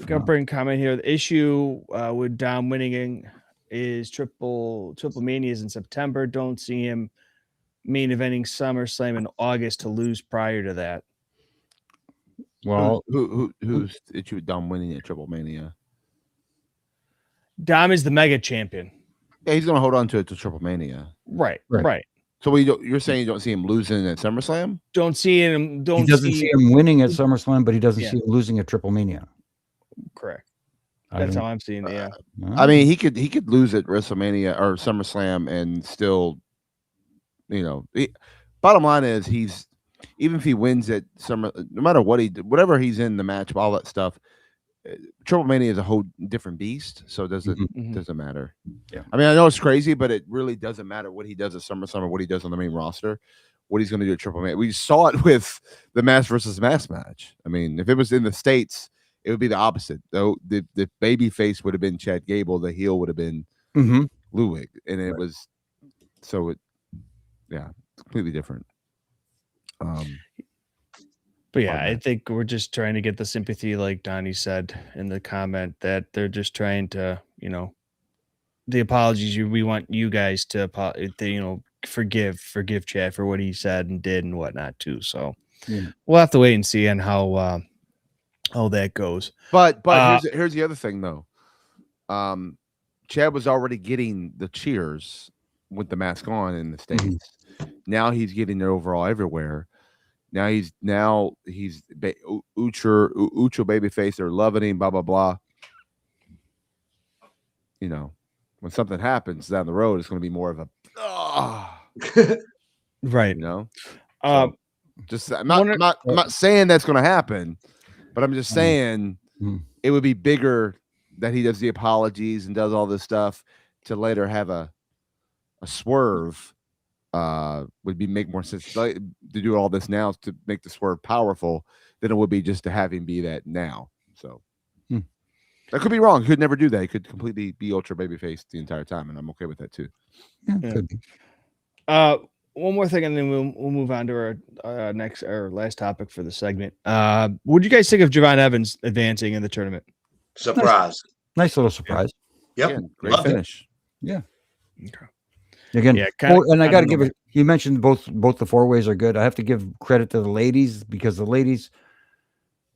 Gonna bring comment here. The issue with Dom winning is Triple Manias in September. Don't see him main eventing SummerSlam in August to lose prior to that. Well, who's Dom winning at Triple Mania? Dom is the mega champion. Yeah, he's gonna hold on to it to Triple Mania. Right. So you're saying you don't see him losing at SummerSlam? Don't see him. He doesn't see him winning at SummerSlam, but he doesn't see him losing at Triple Mania. Correct. That's how I'm seeing it. Yeah. I mean, he could lose at WrestleMania or SummerSlam and still, bottom line is even if he wins at no matter what whatever he's in the match, all that stuff, Triple Mania is a whole different beast, so it doesn't matter. Yeah, I mean, I know it's crazy, but it really doesn't matter what he does at SummerSlam or what he does on the main roster. What he's going to do at Triple Mania, we saw it with the mass versus mass match. I mean, if it was in the States, it would be the opposite. Though the baby face would have been Chad Gable, the heel would have been Ludwig, and it Right. was so it, yeah, it's completely different. But yeah, Pardon I that. think we're just trying to get the sympathy, like Donnie said in the comment, that they're just trying to, the apologies. We want you guys to, forgive Chad for what he said and did and whatnot too. So Yeah. we'll have to wait and see on how that goes. But Uh, here's the other thing though. Chad was already getting the cheers with the mask on in the Mhm. States. Now he's getting it overall everywhere. Now he's Ucho babyface. They're loving him. Blah blah blah. You know, when something happens down the road, it's going to be more of a right. you know. Uh, So just one, I'm not saying that's going to happen, but I'm just saying Mhm. it would be bigger that he does the apologies and does all this stuff to later have a swerve. Would make more sense to do all this now to make the swerve powerful than it would be just to have him be that now. So Hmm. I could be wrong. He could never do that. He could completely be ultra babyface the entire time, and I'm okay with that too. Yeah, Yeah. could be. One more thing, and then we'll move on to our next or last topic for the segment. What do you guys think of Javon Evans advancing in the tournament? Surprise. Nice little surprise. Yep. Again, great Loved it. finish. Yeah. Okay. Again, Yeah, kinda- and I kinda got to give normal. it. You mentioned both the four ways are good. I have to give credit to the ladies because the ladies.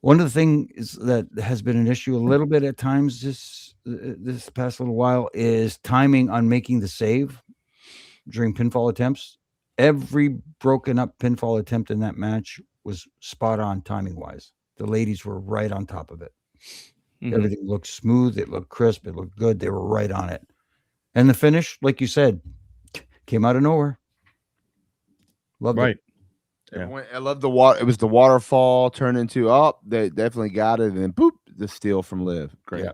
One of the things that has been an issue a little bit at times this past little while is timing on making the save during pinfall attempts. Every broken up pinfall attempt in that match was spot on timing wise. The ladies were right on top of it. Mhm. Everything looked smooth. It looked crisp. It looked good. They were right on it. And the finish, like you said, came out of nowhere. Loved Right. it. Yeah. I love the water. It was the waterfall turned into they definitely got it, and then boop, the steal from Liv. Great. Yeah.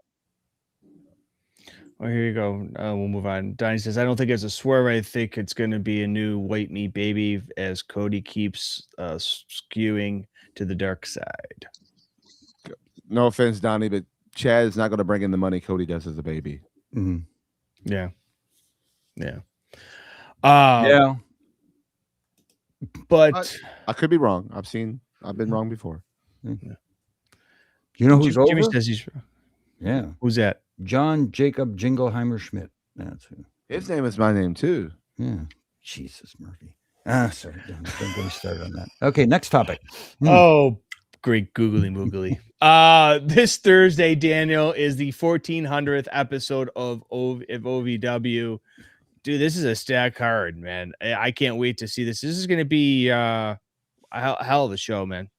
Well, here you go. We'll move on. Donnie says, I don't think it's a swerve. I think it's going to be a new white meat baby as Cody keeps skewing to the dark side. No offense, Donnie, but Chad is not going to bring in the money Cody does as a baby. Mhm. Yeah. Yeah. Yeah. But I could be wrong. I've been wrong before. You know who's Jimmy over? says he's. Yeah. Who's that? John Jacob Jingleheimer Schmidt. That's who. His name is my name too. Yeah. Jesus, Murphy. Sorry. Don't get me started on that. Okay, next topic. Oh, great googly moogly. This Thursday, Daniel, is the 1400th episode of OVW. Dude, this is a stack card, man. I can't wait to see this. This is going to be a hell of a show, man.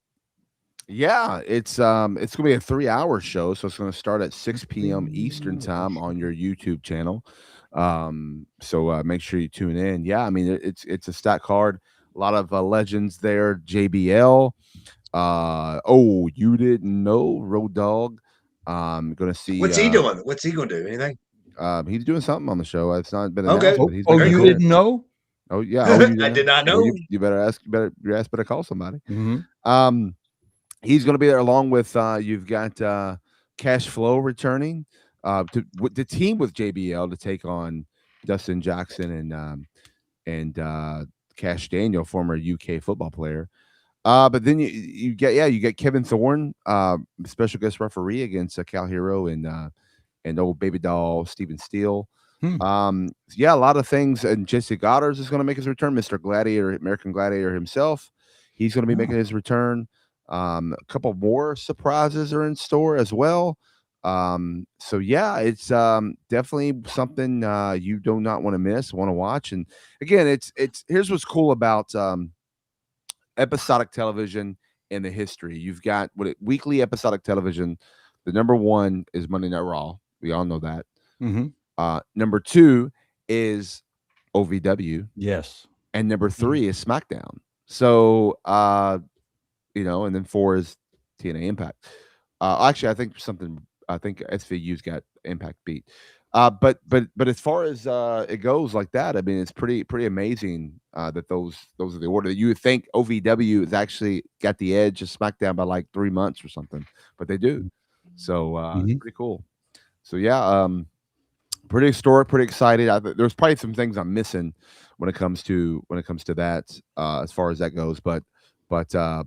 Yeah, it's gonna be a 3-hour show, so it's gonna start at 6 p.m. Eastern time on your YouTube channel. So make sure you tune in. Yeah, I mean it's a stat card. A lot of legends there. JBL. Oh, you didn't know Road Dogg. Gonna see. What's he doing? What's he going to do? Anything? He's doing something on the show. It's not been Okay. announced. But he's Oh, making you an cool. didn't appearance. know? Oh yeah. Oh, you I did not know. Well, you better ask. Your ass better call somebody. Mm-hmm. He's going to be there along with you've got Cash Flow returning to team with JBL to take on Dustin Jackson and Cash Daniel, former UK football player. But then you get Kevin Thorne, special guest referee against Cal Hero and old baby doll Steven Steele. A lot of things, and Jesse Goddard is going to make his return. Mr. Gladiator, American Gladiator himself, he's going to be making his return. A couple more surprises are in store as well. So yeah, it's definitely something you do not want to miss, want to watch. And again, it's here's what's cool about episodic television in the history. You've got weekly episodic television. The number one is Monday Night Raw. We all know that. Mm-hmm. Number two is OVW. Yes. And number three is SmackDown. So and then 4 is TNA Impact. Actually, I think SVU's got Impact beat. But as far as it goes like that, I mean, it's pretty amazing that those are the order. You would think OVW has actually got the edge of SmackDown by like 3 months or something, but they do. So it's pretty cool. So yeah, pretty historic, pretty excited. There's probably some things I'm missing when it comes to that as far as that goes. But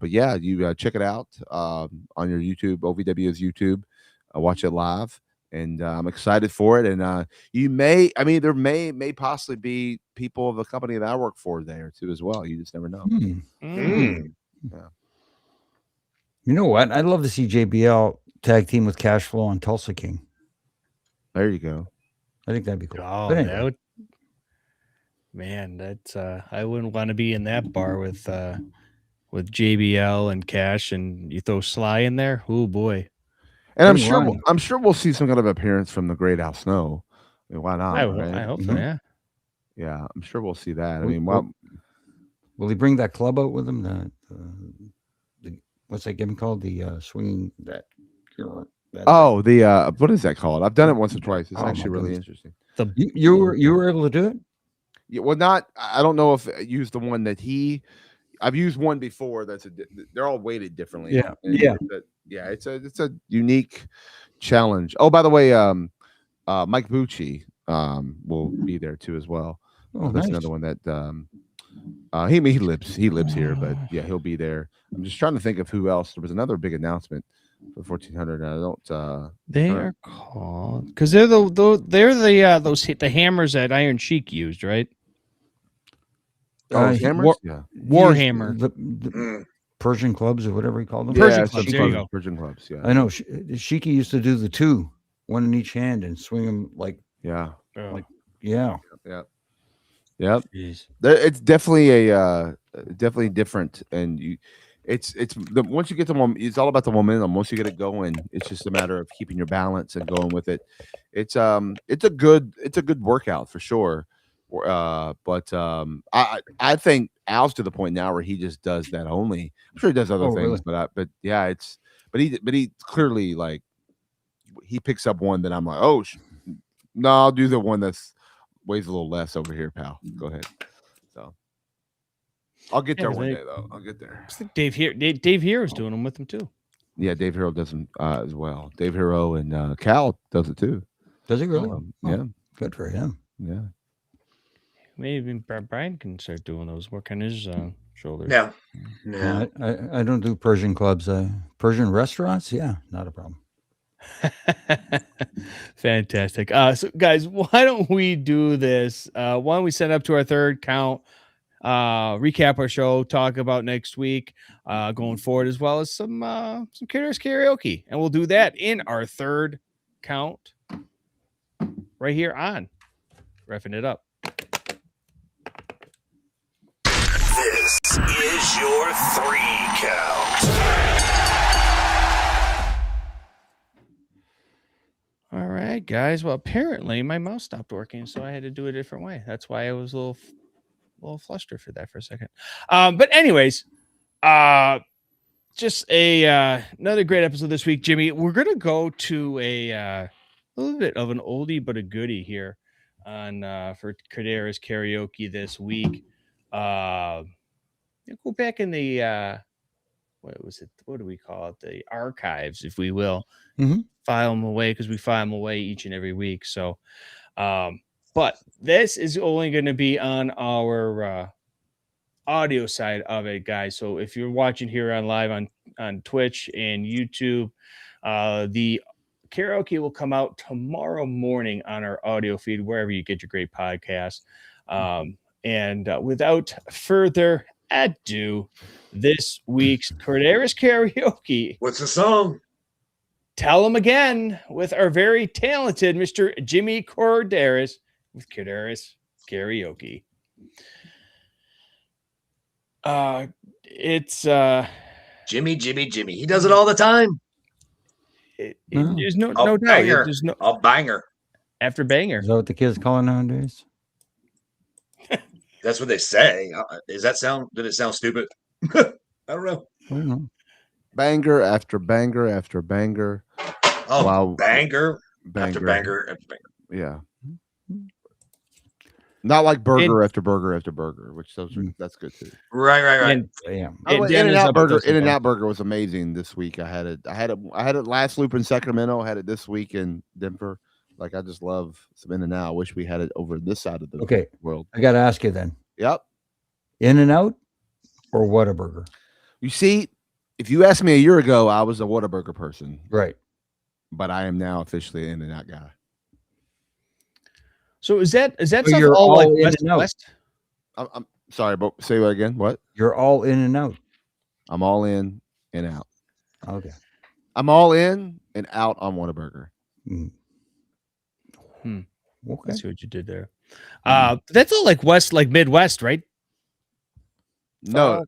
yeah, you check it out on your YouTube, OVW's YouTube. Watch it live, and I'm excited for it. And there may possibly be people of the company that I work for there too as well. You just never know. Yeah. You know what? I'd love to see JBL tag team with Cash Flow on Tulsa King. There you go. I think that'd be cool. Oh, But anyway. that would, man, that's I wouldn't want to be in that bar with JBL and Cash, and you throw Sly in there. Oh boy. And Bring I'm sure we'll see some kind of appearance from the Great Al Snow. I mean, why not? I hope so. Yeah. Yeah, I'm sure we'll see that. I Will- mean, Will he bring that club out with him? The what's that game called? The swinging that. What is that called? I've done it once or twice. It's Oh, actually my really goodness. interesting. You were able to do it? Yeah, well, not. I don't know if I used the one that I've used one before. They're all weighted differently. Yeah, And yeah. It's a unique challenge. Oh, by the way, Mike Bucci will be there too as well. Oh, That's nice. another one that he lives here, but yeah, he'll be there. I'm just trying to think of who else. There was another big announcement for 1400. I don't. They are called because they're the hammers that Iron Sheik used, right? Hammers. Yeah. Warhammer. The Persian clubs or whatever he called them. Persian Yeah, clubs, some there you go. Persian clubs. Yeah. I know. Shiki used to do the two, one in each hand, and swing them like, Yeah. Like- yeah. Yeah. Yep. Jeez. It's definitely definitely different, and once you get it's all about the momentum. Once you get it going, it's just a matter of keeping your balance and going with it. It's a good workout for sure. But I think Al's to the point now where he just does that only. I'm sure he does other things, really? but yeah, but he clearly, like, he picks up one that I'm like, oh no, I'll do the one that's weighs a little less over here, pal. Go ahead. So I'll get there one day though. I'll get there. I think Dave Hero's doing them with them too. Yeah, Dave Hero does them as well. Dave Hero and Cal does it too. Does he really? Yeah, Good for him. yeah. Maybe Brian can start doing those, work on his shoulders. Yeah. I don't do Persian clubs. Persian restaurants, yeah, not a problem. Fantastic. So guys, why don't we do this? Why don't we set up to our third count, recap our show, talk about next week, going forward, as well as some karaoke, and we'll do that in our third count right here on Refin' It Up. This is your 3 count. All right, guys. Well, apparently my mouse stopped working, so I had to do it a different way. That's why I was a little flustered for that for a second. But anyways, just another great episode this week, Jimmy. We're gonna go to a little bit of an oldie but a goodie here on for Cadera's karaoke this week. Go back in the what was it? What do we call it? The archives, if we will. Mhm. File them away because we file them away each and every week. So, but this is only going to be on our audio side of it, guys. So if you're watching here on live on Twitch and YouTube, the karaoke will come out tomorrow morning on our audio feed, wherever you get your great podcast. And without further ado, this week's Cadera's karaoke. What's the song? Tell them again with our very talented Mr. Jimmy Corderas with Cadera's karaoke. It's Jimmy. He does it all the time. There's no doubt. Banger. There's no A banger. after banger. Is that what the kids call it nowadays? That's what they say. Did it sound stupid? I don't know. I don't know. Banger after banger after banger. Oh, Wow. banger after banger after banger. Yeah. Not like burger after burger after burger, which that's good too. Right. And Damn. By the way, Dan is In-N-Out up Burger. with us as In-N-Out Burger was amazing this week. I had it last loop in Sacramento. I had it this week in Denver Like I just love some In-N-Out. I wish we had it over this side of the Okay, world. I got to ask you then. Yep. In-N-Out or Whataburger? You see, if you asked me a year ago, I was a Whataburger person, Right. but I am now officially an In-N-Out guy. So is that So stuff you're all like all in West and out. West? I'm sorry, but say that again. What? You're all in and out. I'm all in and out. Okay. I'm all in and out on Whataburger. Mm. Okay. I see what you did there. That's all like West, like Midwest, right? No,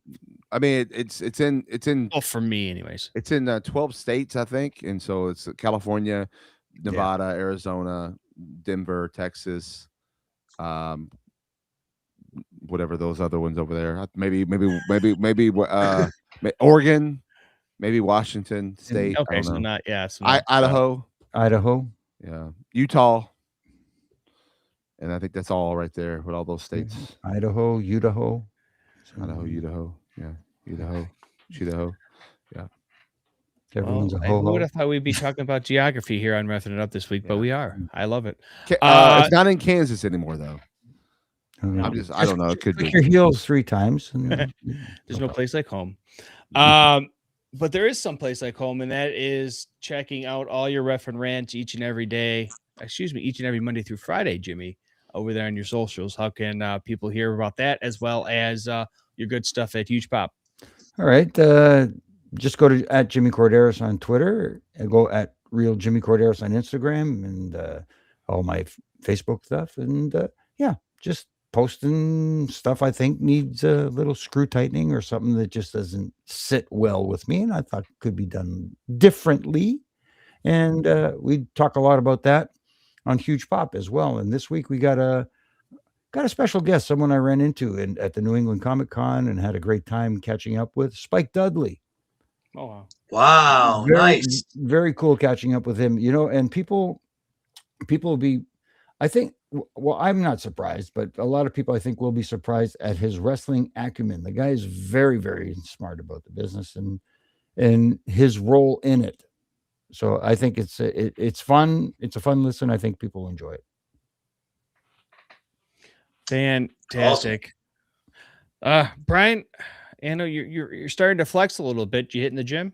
I mean it's in Oh, for me, anyways. it's in 12 states, I think, and so it's California, Nevada, Arizona, Denver, Texas, whatever those other ones over there. Maybe Oregon, maybe Washington State. I Okay, don't so know. not so not, Idaho, Idaho. Utah, and I think that's all right there with all those states. Idaho, Idaho. Idaho, Idaho, Idaho, Idaho. Everyone's a Well, who would ho-ho. have thought we'd be talking about geography here on Roughing It Up this week? But we are. I love it. It's not in Kansas anymore, though. No. I don't know. It could Click be. your heels 3 times. And There's no place like home. But there is some place like home, and that is checking out all your ref and rants each and every day. Each and every Monday through Friday, Jimmy, over there on your socials. How can people hear about that as well as your good stuff at Huge Pop? All right. Just go to at Jimmy Corderas on Twitter and go at Real Jimmy Corderas on Instagram and all my Facebook stuff. And just posting stuff I think needs a little screw tightening or something that just doesn't sit well with me. And I thought could be done differently. And we talk a lot about that on Huge Pop as well. And this week we got a special guest, someone I ran into at the New England Comic Con and had a great time catching up with, Spike Dudley. Oh, wow. Wow, nice. Very cool catching up with him, and people will be, I think, well, I'm not surprised, but a lot of people I think will be surprised at his wrestling acumen. The guy is very, very smart about the business and his role in it. So I think it's fun. It's a fun listen. I think people will enjoy it. Fantastic. Awesome. Brian, I know you're starting to flex a little bit. You hitting the gym?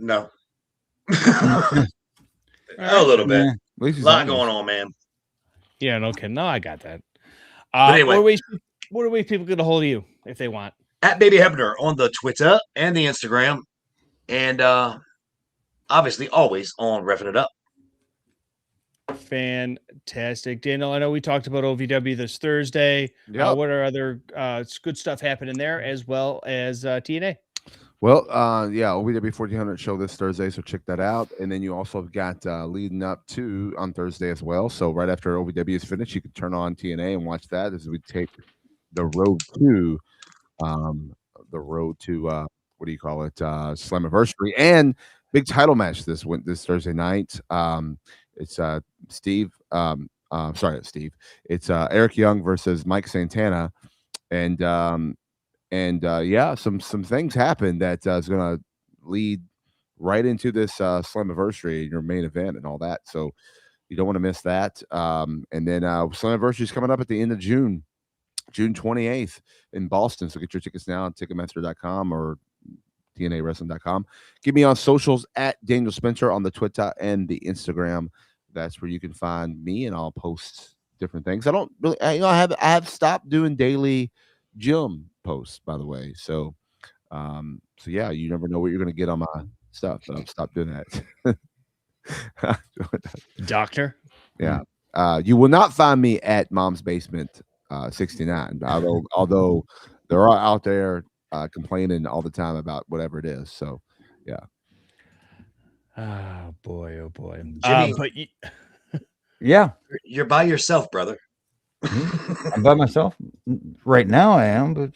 No. A little bit. Yeah. A lot going on, man. Yeah, no kidding. No, I got that. But anyway, what are ways people get a hold of you if they want? At Baby Hebner on the Twitter and the Instagram, and obviously always on Refin It Up. Fantastic. Daniel, I know we talked about OVW this Thursday. Yeah. What are other good stuff happening there as well as TNA? Well, OVW 1400 show this Thursday, so check that out. And then you also got leading up to on Thursday as well. So right after OVW is finished, you can turn on TNA and watch that as we take the road to what do you call it? Slammiversary and big title match this Thursday night. It's Steve. Sorry, Steve. It's Eric Young versus Mike Santana, and some things happen that is going to lead right into this Slammiversary, your main event, and all that. So you don't want to miss that. And then Slammiversary is coming up at the end of June 28th in Boston. So get your tickets now on Ticketmaster.com or TNAWrestling.com. Give me on socials at Daniel Spencer on the Twitter and the Instagram. That's where you can find me, and I'll post different things. I don't really, I have stopped doing daily gym posts, by the way. So you never know what you're going to get on my stuff, but I've stopped doing that. Doctor. Yeah. You will not find me at Mom's Basement 69, although they're all out there complaining all the time about whatever it is. So, yeah. Oh boy. Jimmy, Yeah. you're by yourself, brother. I'm by myself right now. I am, but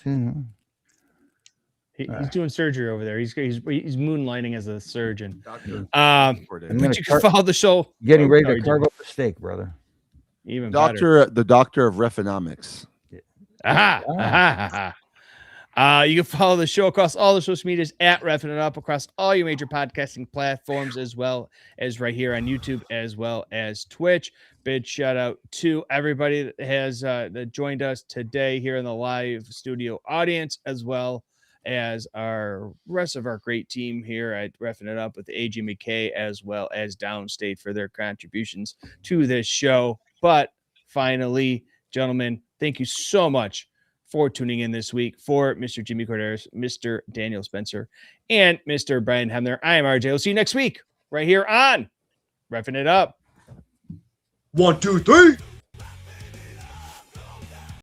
He's doing surgery over there. He's moonlighting as a surgeon. I'm But you can follow the show. getting ready to carve up a steak, brother. Even better. The doctor of Refinomics. Aha. You can follow the show across all the social medias at Refin It Up across all your major podcasting platforms, as well as right here on YouTube, as well as Twitch. Big shout out to everybody that has that joined us today here in the live studio audience, as well as our rest of our great team here at Refin It Up with AG McKay, as well as Downstate for their contributions to this show. But finally, gentlemen, thank you so much for tuning in this week. For Mr. Jimmy Corderas, Mr. Daniel Spencer, and Mr. Brian Hemner, I am RJ. We'll see you next week right here on Refin It Up. 1, 2, 3.